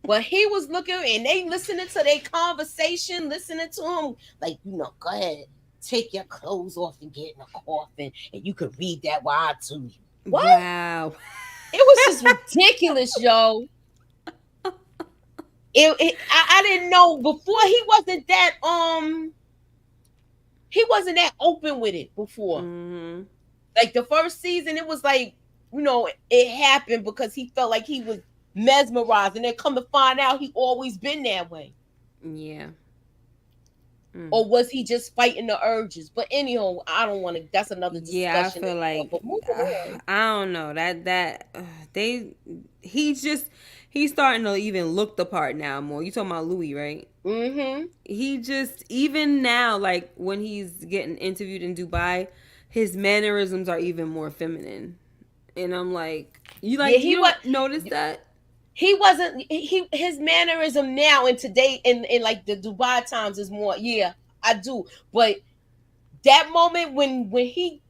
But he was looking, and they listening to their conversation, listening to him, like, go ahead, take your clothes off and get in a coffin, and you could read that while I to you. What? Wow. It was just ridiculous, yo. I didn't know before. He wasn't that open with it before. Mm-hmm. Like the first season, it was like, it happened because he felt like he was mesmerized, and then come to find out he always been that way. Yeah. Or was he just fighting the urges? But anyhow, I don't want to. That's another discussion. Yeah, I feel like I don't know he's starting to even look the part now more. You talking about Louis, right? Mm-hmm. He just, even now, like when he's getting interviewed in Dubai, his mannerisms are even more feminine, and I'm like, you don't notice that? He wasn't. His mannerism now and today in like the Dubai times is more. Yeah, I do. But that moment when he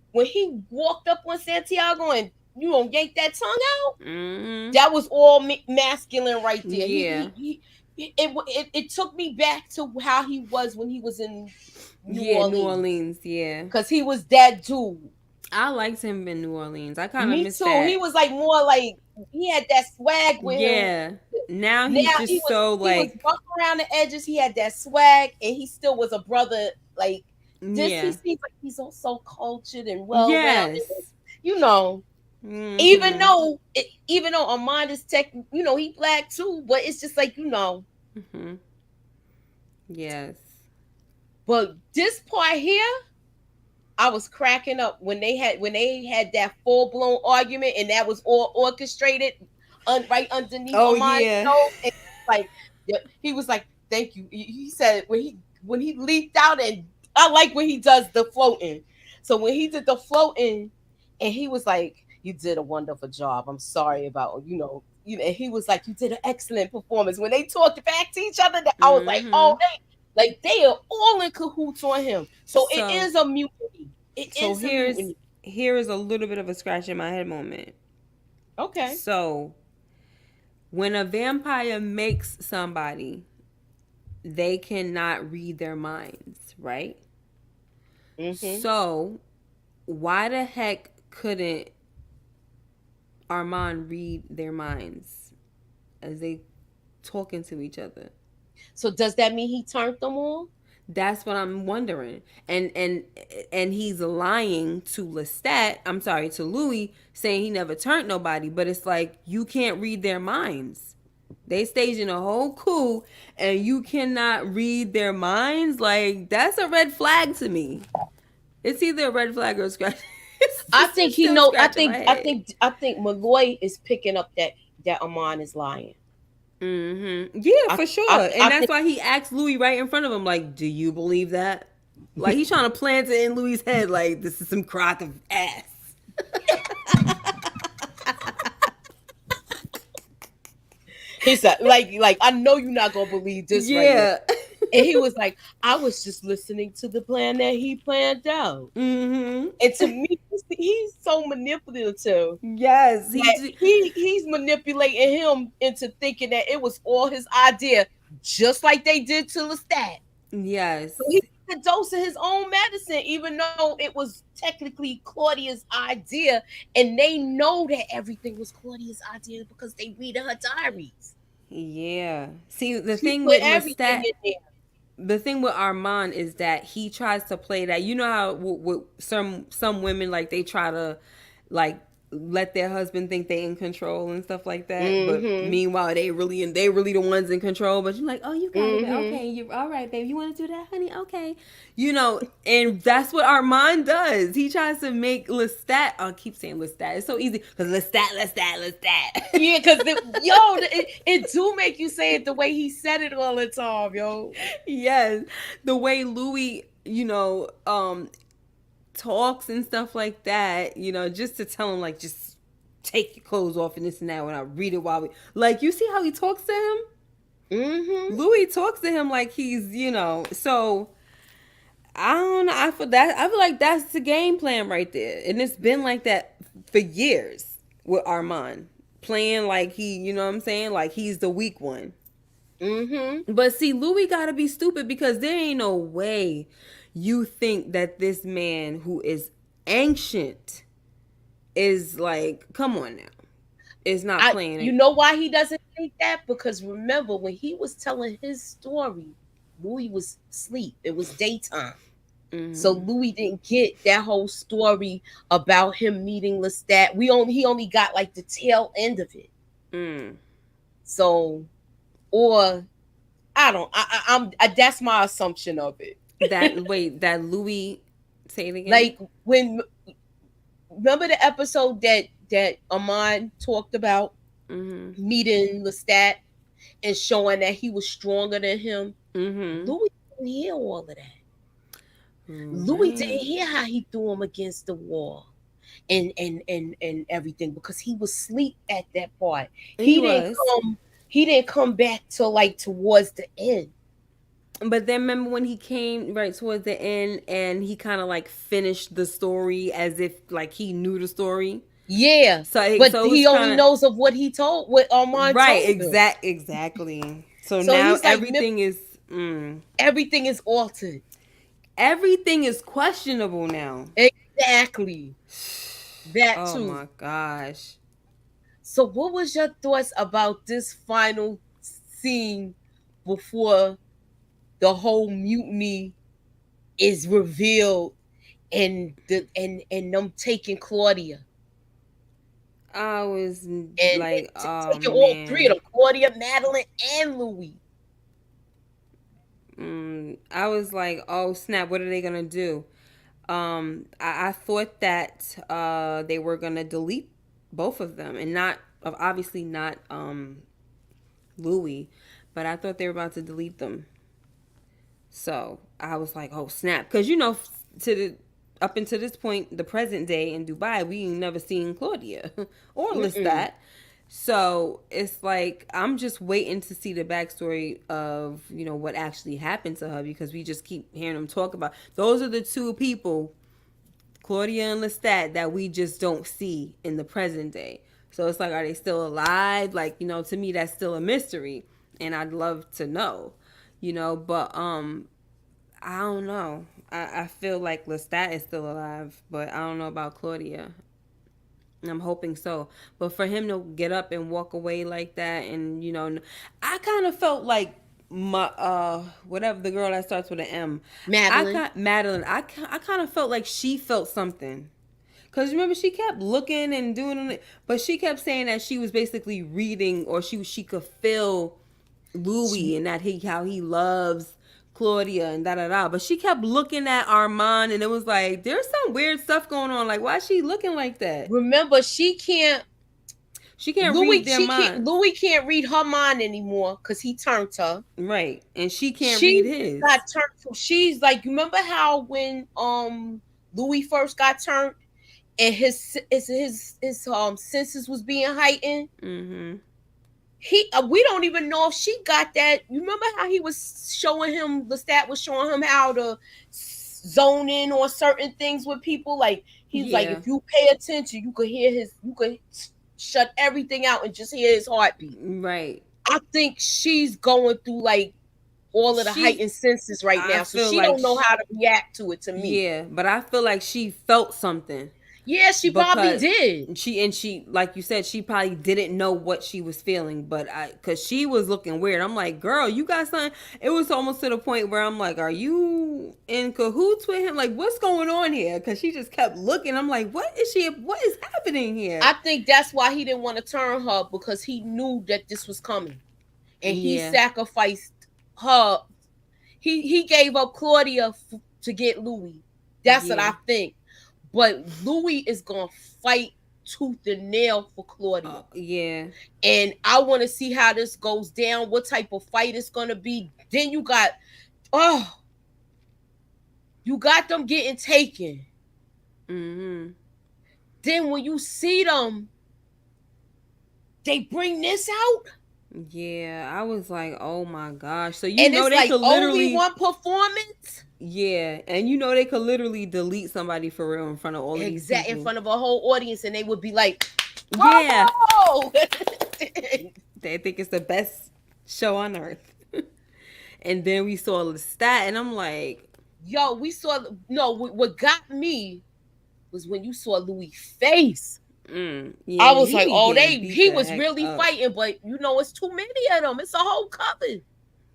walked up on Santiago and yanked that tongue out, that was all masculine right there. Yeah. It took me back to how he was when he was in New Orleans. Yeah, because he was that dude. I liked him in New Orleans. I kind of missed that. Me too. He was like more like, he had that swag with him. Yeah. Now he's just he was rough around the edges. He had that swag, and he still was a brother. Like this, he seems like he's so cultured and well-rounded. Yes. Mm-hmm. Even though Ahmand is tech, he black too, but it's just like Mm-hmm. Yes. But this part here, I was cracking up when they had that full-blown argument, and that was all orchestrated right underneath Ahmand's nose. And like he was like, "Thank you." He said when he leaped out, and I like when he does the floating. So when he did the floating, and he was like, "You did a wonderful job. I'm sorry about and he was like, "You did an excellent performance." When they talked back to each other, I was like, "Oh, they are all in cahoots on him." So it is a mutiny. Here is a little bit of a scratch in my head moment. Okay. So when a vampire makes somebody, they cannot read their minds, right? Mm-hmm. So why the heck couldn't Ahmand read their minds as they talking to each other? So does that mean he turned them on? That's what I'm wondering. And he's lying to Lestat, I'm sorry, to Louis, saying he never turned nobody, but it's like, you can't read their minds. They staging a whole coup and you cannot read their minds? Like, that's a red flag to me. It's either a red flag or a scratch. I think he knows. I think Malloy is picking up that Ahmand is lying. Mm-hmm. Yeah, for sure. And that's why he asked Louis right in front of him, like, "Do you believe that?" Like, he's trying to plant it in Louis' head, like, this is some crock of ass. He said, like, I know you're not gonna believe this, right now. And he was like, "I was just listening to the plan that he planned out." Mm-hmm. And to me, he's so manipulative. Yes, he's manipulating him into thinking that it was all his idea, just like they did to Lestat. Yes, so he's a dose of his own medicine, even though it was technically Claudia's idea, and they know that everything was Claudia's idea because they read her diaries. Yeah. See, the thing with Lestat, the thing with Ahmand is that he tries to play that. You know how with some women, like, they try to like let their husband think they in control and stuff like that. Mm-hmm. But meanwhile, they really the ones in control. But you're like, "Oh, you got it. Okay, you're all right, babe. You want to do that, honey? Okay." And that's what Ahmand does. He tries to make Lestat. I keep saying Lestat. It's so easy because Lestat. Yeah, because it do make you say it the way he said it all the time, yo. Yes, the way Louis, talks and stuff like that, just to tell him, like, just take your clothes off and this and that when I read it while we, like, you see how he talks to him? Mm-hmm. Louis talks to him like he's, so I don't know. I feel like that's the game plan right there. And it's been like that for years with Armand. Playing like he, you know what I'm saying? Like he's the weak one. Mm-hmm. But see, Louis gotta be stupid because there ain't no way you think that this man who is ancient is like, come on now. Is not playing You it. know why he doesn't think that? Because remember when he was telling his story, Louis was asleep. It was daytime. So Mm-hmm. Louis didn't get that whole story about him meeting Lestat. He only got like the tail end of it. Mm. So, or I don't that's my assumption of it. That Louis, say it again. Like when remember the episode that Ahmad talked about Mm-hmm. meeting Lestat and showing that he was stronger than him. Mm-hmm. Louis didn't hear all of that. Louis Right. didn't hear how he threw him against the wall and everything because he was asleep at that part. He He didn't was. come he didn't come back till like towards the end. But then remember when he came right towards the end and he kind of like finished the story as if like he knew the story. Yeah. So But so it was he only kind of knows of what Armand right, told him. exactly. So So now he's like everything is altered. everything is questionable now. Exactly. That Oh too. my gosh. So what was your thoughts about this final scene before the whole mutiny is revealed and them taking Claudia I was and like, oh taking all three of man. them, Claudia, Madeline, and Louis. I was like, oh snap, what are they gonna do? I thought that they were gonna delete both of them, and not obviously not Louis, but I thought they were about to delete them. So I was like, oh snap, because to the up until this point, the present day in Dubai, we ain't never seen Claudia or Mm-mm. Lestat. So it's like I'm just waiting to see the backstory of what actually happened to her because we just keep hearing them talk about those are the two people, Claudia and Lestat, that we just don't see in the present day. So it's like, are they still alive? Like, to me that's still a mystery and I'd love to know. But I don't know. I feel like Lestat is still alive, but I don't know about Claudia. I'm hoping so. But for him to get up and walk away like that, and I kind of felt like my whatever the girl that starts with an M, Madeline. Madeline. I kind of felt like she felt something. Cause remember she kept looking and doing it, but she kept saying that she was basically reading, or she could feel Louis and that how he loves Claudia and da da da. But she kept looking at Armand, and it was like there's some weird stuff going on. Like, why is she looking like that? Remember, she can't. She can't read their minds, Louis can't read her mind anymore because he turned her. right? And she can't read She got his. turned. She's like, you remember how when Louis first got turned and his senses was being heightened. Mm-hmm. We don't even know if she got that. You remember how he was showing him the stat was showing him how to zone in on certain things with people. Like he's like, Yeah. if you pay attention, you could shut everything out and just hear his heartbeat. Right. I think she's going through like all of the She. heightened senses right I now, so feel she like. don't know how to react to it. To me, Yeah, but I feel like she felt something. yeah, she probably Because did. she like you said, she probably didn't know what she was feeling, but because she was looking weird. I'm like, girl, you got something. It was almost to the point where I'm like, are you in cahoots with him? Like, what's going on here? Because she just kept looking. I'm like, what is happening here? I think that's why he didn't want to turn her because he knew that this was coming, and he Yeah. sacrificed her. He gave up Claudia to get Louis. That's what Yeah. I think. But Louis is gonna fight tooth and nail for Claudia. Yeah. And I want to see how this goes down, what type of fight it's gonna be. Then oh, you got them getting taken. Mm-hmm. Then when you see them, they bring this out. Yeah, I was like, oh my gosh. So And it's they like could only literally, one performance. yeah, and they could literally delete somebody for real in front of all of these Exact in people. front of a whole audience, and they would be like, Yeah, "Bravo!" they think it's the best show on earth. And then we saw Lestat, and I'm like, Yo, we saw no. What got me was when you saw Louis' face. yeah, I was he like, be "Oh, getting beat he the was heck really up. fighting," but it's too many of them. It's a whole coven.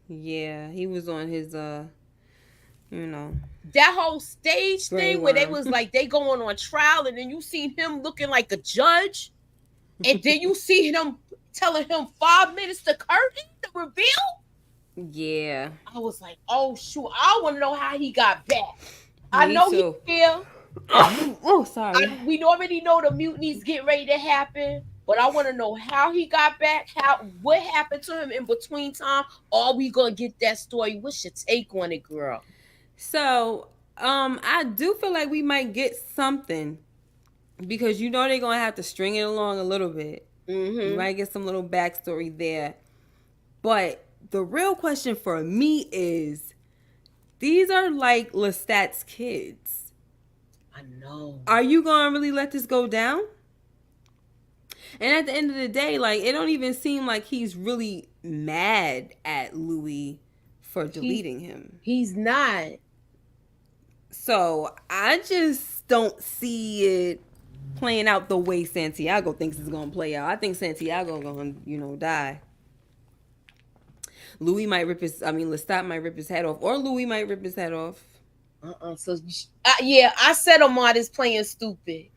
Yeah, he was on his you know, That whole stage gray thing where they worm. was like they going on trial, and then you seen him looking like a judge, and then you see him telling him 5 minutes to curtain the reveal. Yeah, I was like, oh shoot, I want to know how he got back. I me know he's too. here. Oh, sorry. We already know the mutinies get ready to happen, but I want to know how he got back, what happened to him in between time. Are we gonna get that story? What's your take on it, girl? So, I do feel like we might get something because they're gonna have to string it along a little bit. We Mm-hmm. might get some little backstory there. But the real question for me is, these are like Lestat's kids. I know. Are you gonna really let this go down? And at the end of the day, like, it don't even seem like he's really mad at Louis for deleting him. He's not. So I just don't see it playing out the way Santiago thinks it's gonna play out. I think Santiago gonna, die. Lestat might rip his head off, or Louis might rip his head off. So yeah, I said Ahmad is playing stupid.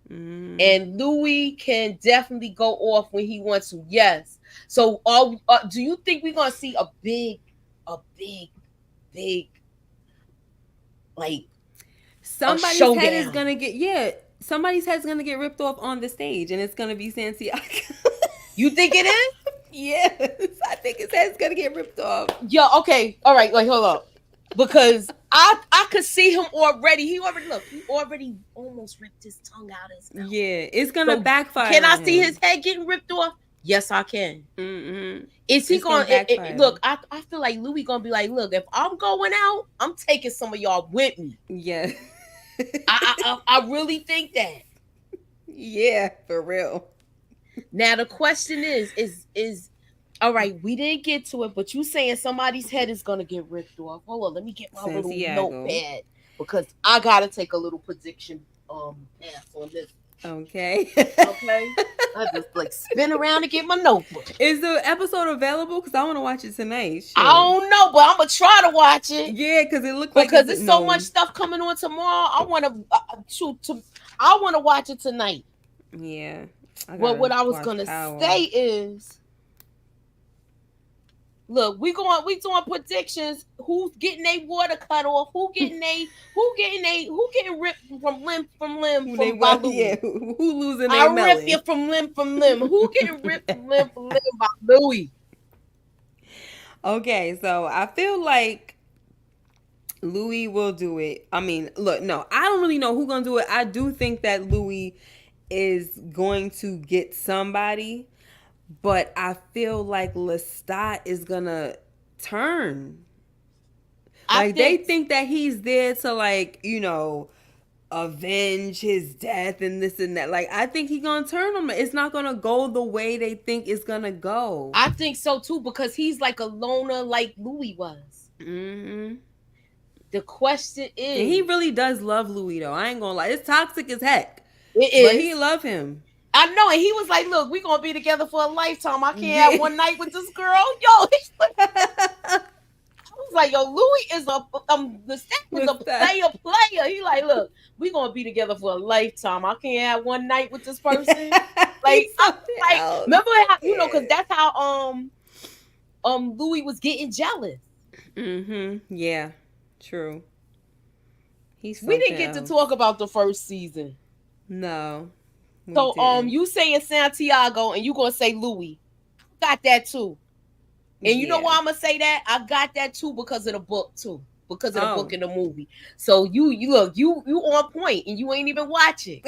And Louis can definitely go off when he wants to. Yes. So, do you think we're gonna see a big, like somebody's a head is gonna get somebody's head's gonna get ripped off on the stage, and it's gonna be Santiago. You think it is? Yes, I think his head's gonna get ripped off. Yeah. Okay. All right. Like, hold up, because I could see him already. He already almost ripped his tongue out his mouth. Yeah, it's gonna backfire. Can I see his head getting ripped off? Yes, I can. Is he going to look? I feel like Louis gonna be like, look, if I'm going out, I'm taking some of y'all with me. Yeah, I really think that. Yeah, for real. Now the question is all right, we didn't get to it, but you saying somebody's head is gonna get ripped off. Hold on, let me get my little notepad because I gotta take a little prediction pass on this. Okay. I just like spin around and get my notebook. Is the episode available? Because I want to watch it tonight. Sure. I don't know, but I'm gonna try to watch it. Yeah, because it looks like there's so much stuff coming on tomorrow. I want to watch it tonight. Yeah. Well, what I was gonna say is, look, we doing predictions. Who's getting their water cut off? Who getting ripped from limb from Baloo? Yeah, who losing their melon? I rip you from limb. Who getting ripped from limb by Louis? Okay, so I feel like Louis will do it. I mean, look, no, I don't really know who's gonna do it. I do think that Louis is going to get somebody, but I feel like Lestat is gonna turn. They think that he's there to avenge his death and this and that. Like, I think he's gonna turn on him. It's not gonna go the way they think it's gonna go. I think so too, because he's like a loner, like Louis was. The question is, and he really does love Louis, though. I ain't gonna lie, it's toxic as heck. It is, but he love him. I know, and he was like, "Look, we gonna be together for a lifetime. I can't have one night with this girl." Yo, I was like, "Yo, Louis is a player. He like, look, we gonna be together for a lifetime. I can't have one night with this person." Remember how because that's how Louis was getting jealous. Yeah, true. We didn't get to talk about the first season. No. So you saying Santiago and you gonna say Louis. Got that too. And you know why I'm gonna say that? I got that too because of the book too. Because of the book and the movie. So you on point and you ain't even watching.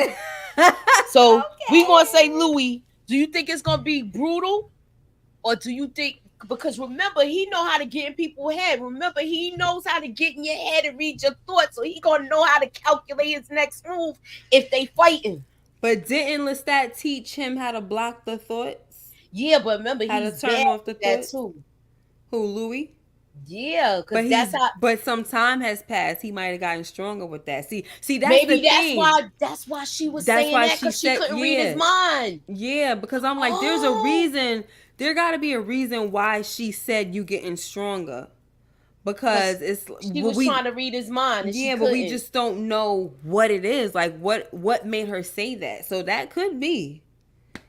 So we gonna say Louis. Do you think it's gonna be brutal? Or do you think, because remember, he know how to get in people's head. Remember, he knows how to get in your head and read your thoughts. So he gonna know how to calculate his next move if they fighting. But didn't Lestat teach him how to block the thoughts? Yeah, but remember, How to he's turn bad off the at that thoughts? too. Who, Louis? Yeah, But because that's how. some time has passed. He might have gotten stronger with that. See, that's the Maybe that's thing. why. That's why she was That's saying why that, she because she said, couldn't read his yeah. mind. Yeah, because I'm like, there's a Oh, reason. There got to be a reason why she said you getting stronger. Because because it's she was trying to read his mind and she yeah, but we couldn't. just don't know what it is. Like what made her say that. So that could be.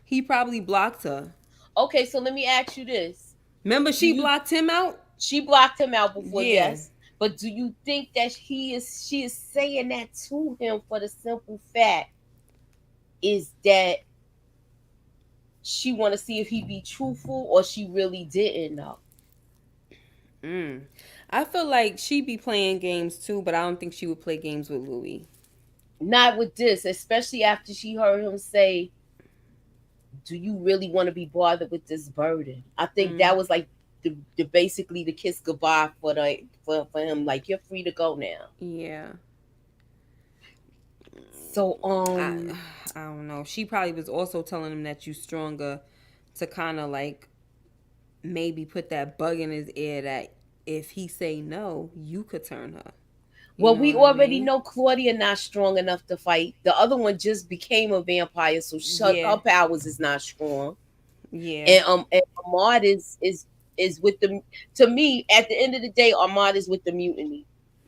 He probably blocked her. Okay, so let me ask you this: Remember Do she you? blocked him out? She blocked him out before, Yeah. yes. But do you think that she is saying that to him for the simple fact is that she want to see if he be truthful, or she really didn't know? Mm. I feel like she'd be playing games too, but I don't think she would play games with Louis. Not with this, especially after she heard him say, "Do you really want to be bothered with this burden?" I think Mm. that was like the basically the kiss goodbye for him. Like, you're free to go now. Yeah. So I I don't know. She probably was also telling him that you stronger to kind of like maybe put that bug in his ear that if he say no, you could turn her. You well, know we what I already mean? know Claudia not strong enough to fight. The other one just became a vampire, so Yeah. her powers is not strong. Yeah. And Ahmad is with the, to me, at the end of the day, Ahmad is with the mutiny.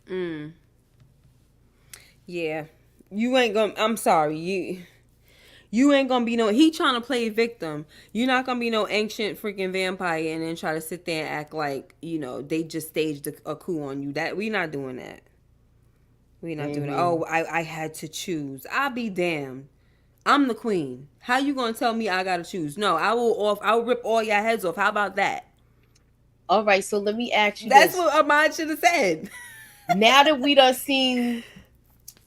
Mm. Yeah. You ain't gonna I'm sorry. You ain't gonna be no he trying to play victim. You're not gonna be no ancient freaking vampire and then try to sit there and act like, they just staged a coup on you. That we not doing that. We not doing it. Hmm. Oh, I had to choose. I'll be damned. I'm the queen. How you gonna tell me I gotta choose? No, I will rip all your heads off. How about that? All right, so let me ask you That's this: what Ahmad should have said. now that we done seen,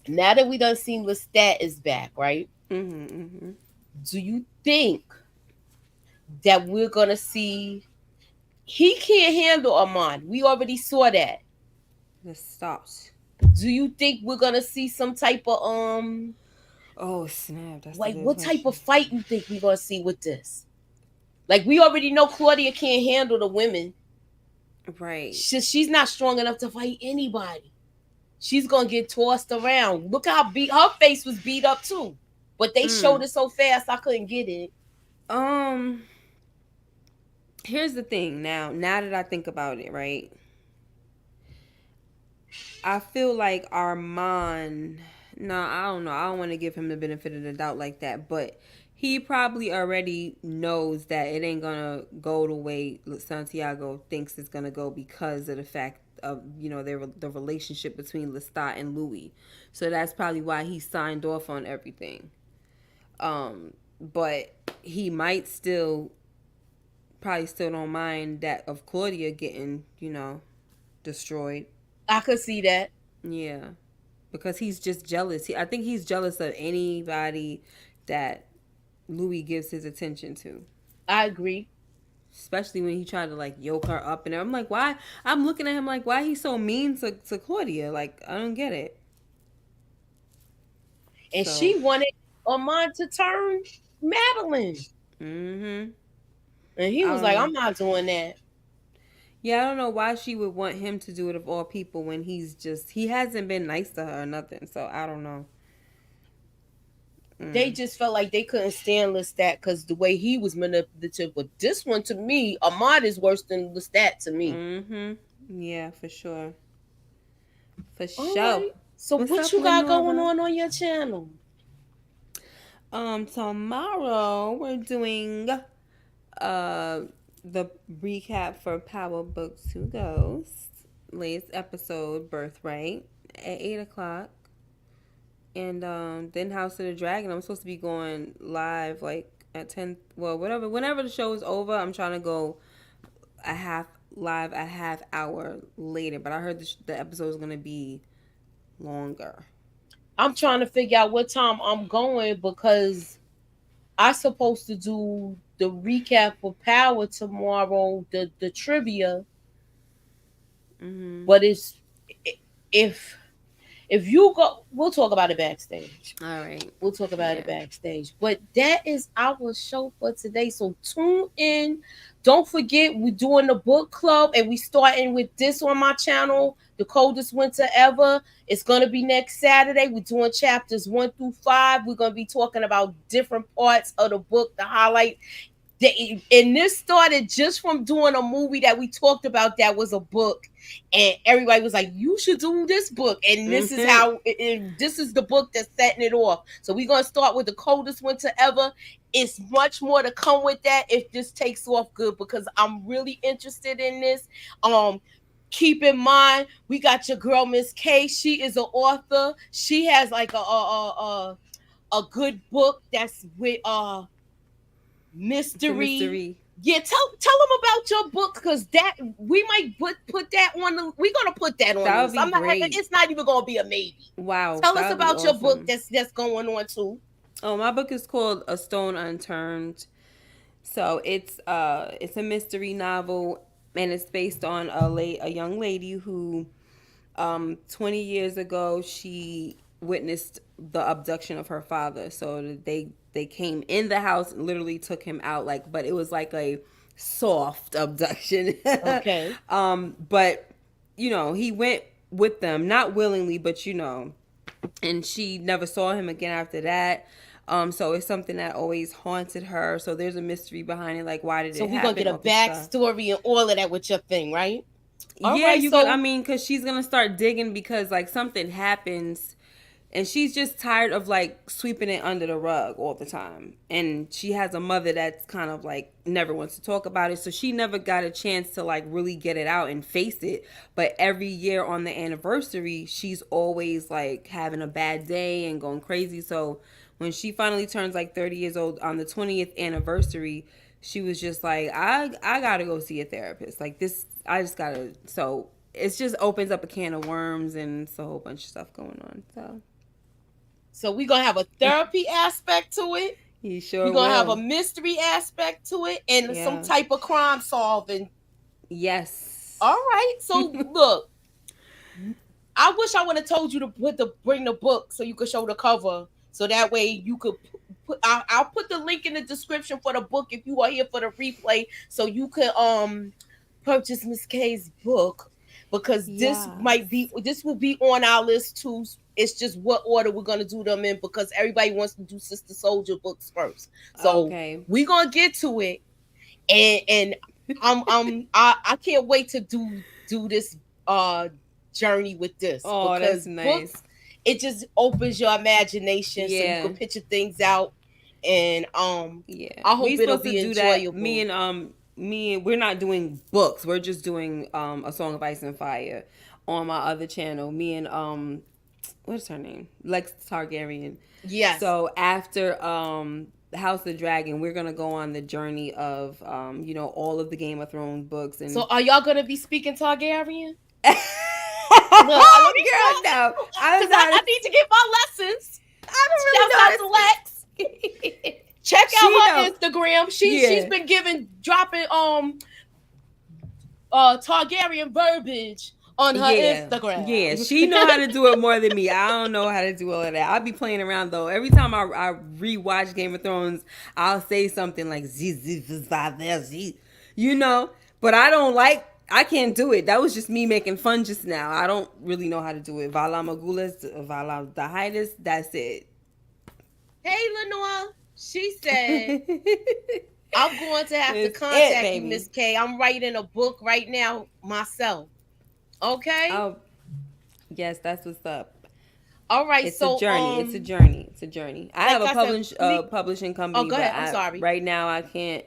now that we done seen Lestat is back, right? Mm-hmm. Do you think that we're gonna see? He can't handle Ahmad. We already saw that. Just stops. Do you think we're gonna see some type of Oh snap! That's a like, good what type question. of fight you think we're gonna see with this? Like, we already know Claudia can't handle the women. Right. She's not strong enough to fight anybody. She's gonna get tossed around. Look how beat her face was beat up too. But they showed Mm. it so fast I couldn't get it. Um. Here's the thing. Now that I think about it, right? I feel like Armand. No, I don't know. I don't want to give him the benefit of the doubt like that, but he probably already knows that it ain't gonna go the way Santiago thinks it's gonna go because of the fact of the relationship between Lestat and Louis. So that's probably why he signed off on everything. But he might still probably still don't mind that of Claudia getting destroyed. I could see that. Yeah, because he's just jealous. I think he's jealous of anybody that Louis gives his attention to. I agree. Especially when he tried to like yoke her up, and I'm like, why? I'm looking at him like, why he's so mean to Claudia? Like, I don't get it. And So, she wanted Armand to turn Madeline. mm-hmm. And he I was don't like, know. I'm not doing that. Yeah, I don't know why she would want him to do it of all people when he hasn't been nice to her or nothing. So I don't know. They Mm. just felt like they couldn't stand Lestat because the way he was manipulative. But this one, to me, Ahmad is worse than Lestat to me. Mm-hmm. Yeah, for sure. For All sure. right. So What's what up, you got going Lenora? on your channel? Tomorrow we're doing uh the recap for Power Book Two Ghosts, latest episode, Birthright, at 8 o'clock. And then House of the Dragon. I'm supposed to be going live like at 10. Well, whatever. Whenever the show is over, I'm trying to go a half hour later. But I heard the episode is gonna be longer. I'm trying So to figure out what time I'm going because I supposed to do the recap for Power tomorrow, the trivia, Mm-hmm. but it's if you go, we'll talk about it backstage. All right. We'll talk about it Yeah. backstage. But that is our show for today. So tune in. Don't forget, we're doing the book club and we starting with this on my channel, The Coldest Winter Ever. It's gonna be next Saturday. We're doing chapters 1 through 5. We're gonna be talking about different parts of the book, the highlight. And this started just from doing a movie that we talked about that was a book, and everybody was like, you should do this book, and this is Mm-hmm. how, and this is the book that's setting it off. So we're going to start with The Coldest Winter Ever. It's much more to come with that if this takes off good, because I'm really interested in this. Keep in mind, we got your girl MS.KAY. She is an author. She has like a good book that's with It's a mystery. mystery. Yeah, tell them about your book, because that we might put that on the, we're gonna put that on That the would list. be I'm not, great. it's not even gonna be a maybe. Wow, Tell us that would be about your book awesome. that's going on too. Oh, my book is called A Stone Unturned. So it's a mystery novel, and it's based on a young lady who 20 years ago she witnessed the abduction of her father. So they came in the house and literally took him out, like, but it was like a soft abduction. Okay. But he went with them, not willingly, but and she never saw him again after that. So it's something that always haunted her. So there's a mystery behind it, like why did So it we're gonna get happen, a all this stuff. backstory and all of that with your thing, right? All Yeah, right. you could. I So mean, because she's gonna start digging because like something happens, and she's just tired of like sweeping it under the rug all the time. And she has a mother that's kind of like never wants to talk about it, so she never got a chance to like really get it out and face it. But every year on the anniversary, she's always like having a bad day and going crazy. So when she finally turns like 30 years old on the 20th anniversary, she was just like, I gotta go see a therapist. Like this, I just gotta. So it just opens up a can of worms, and it's a whole bunch of stuff going on. so we're gonna have a therapy aspect to it. He We're sure gonna have a will. mystery aspect to it and some Yeah. type of crime solving. Yes. All right. So look, I wish I would have told you to bring the book so you could show the cover. So that way you could I'll put the link in the description for the book if you are here for the replay, so you could purchase MS.KAY's book, because Yes. this will be on our list too. It's just what order we're gonna do them in, because everybody wants to do Sister Soldier books first. So Okay. we're gonna get to it, and I can't wait to do this journey with this, Oh, that's because nice. books, it just opens your imagination so you Yeah. can picture things out, and Yeah. I We hope it'll supposed to be do that. enjoyable. Me and we're not doing books. We're just doing A Song of Ice and Fire on my other channel. Me and what's her name? Lex Targaryen. Yes. So after House of Dragon, we're gonna go on the journey of all of the Game of Thrones books So and are y'all gonna be speaking Targaryen? girl, Let me no. I'm because not. I need to get my lessons. I don't Shouts out to really Lex. know how to. Check out She her know. Instagram. She's Yeah. been dropping Targaryen verbiage on her Yeah, yeah, Instagram. she know how to do it more than me. I don't know how to do all of that. I'll be playing around though. Every time I rewatch Game of Thrones, I'll say something like "Z Z Z Z Z," But I don't like. I can't do it. That was just me making fun just now. I don't really know how to do it. Vala Magulas, Vala Dahidas. That's it. Hey, Lenore. She said, I'm going to have to It's it, contact you, baby. MS.KAY. I'm writing a book right now myself. Okay? Oh, yes, that's what's up. All right. It's a So, journey. It's a journey. It's a journey. I have like a I said, please. publishing Oh, company, go but ahead. I'm sorry. right now I can't.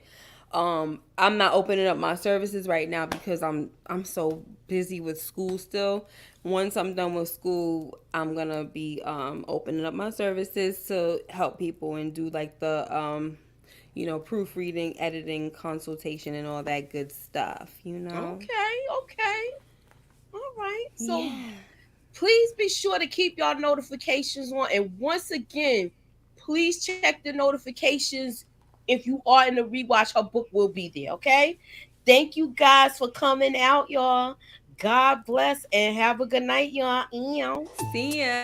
I'm not opening up my services right now because I'm so busy with school still. Once I'm done with school, I'm gonna be opening up my services to help people and do like the proofreading, editing, consultation, and all that good stuff. Okay. Okay. All right. So, Yeah. please be sure to keep y'all notifications on. And once again, please check the notifications. If you are in the rewatch, her book will be there. Okay. Thank you guys for coming out, y'all. God bless and have a good night, y'all. See ya.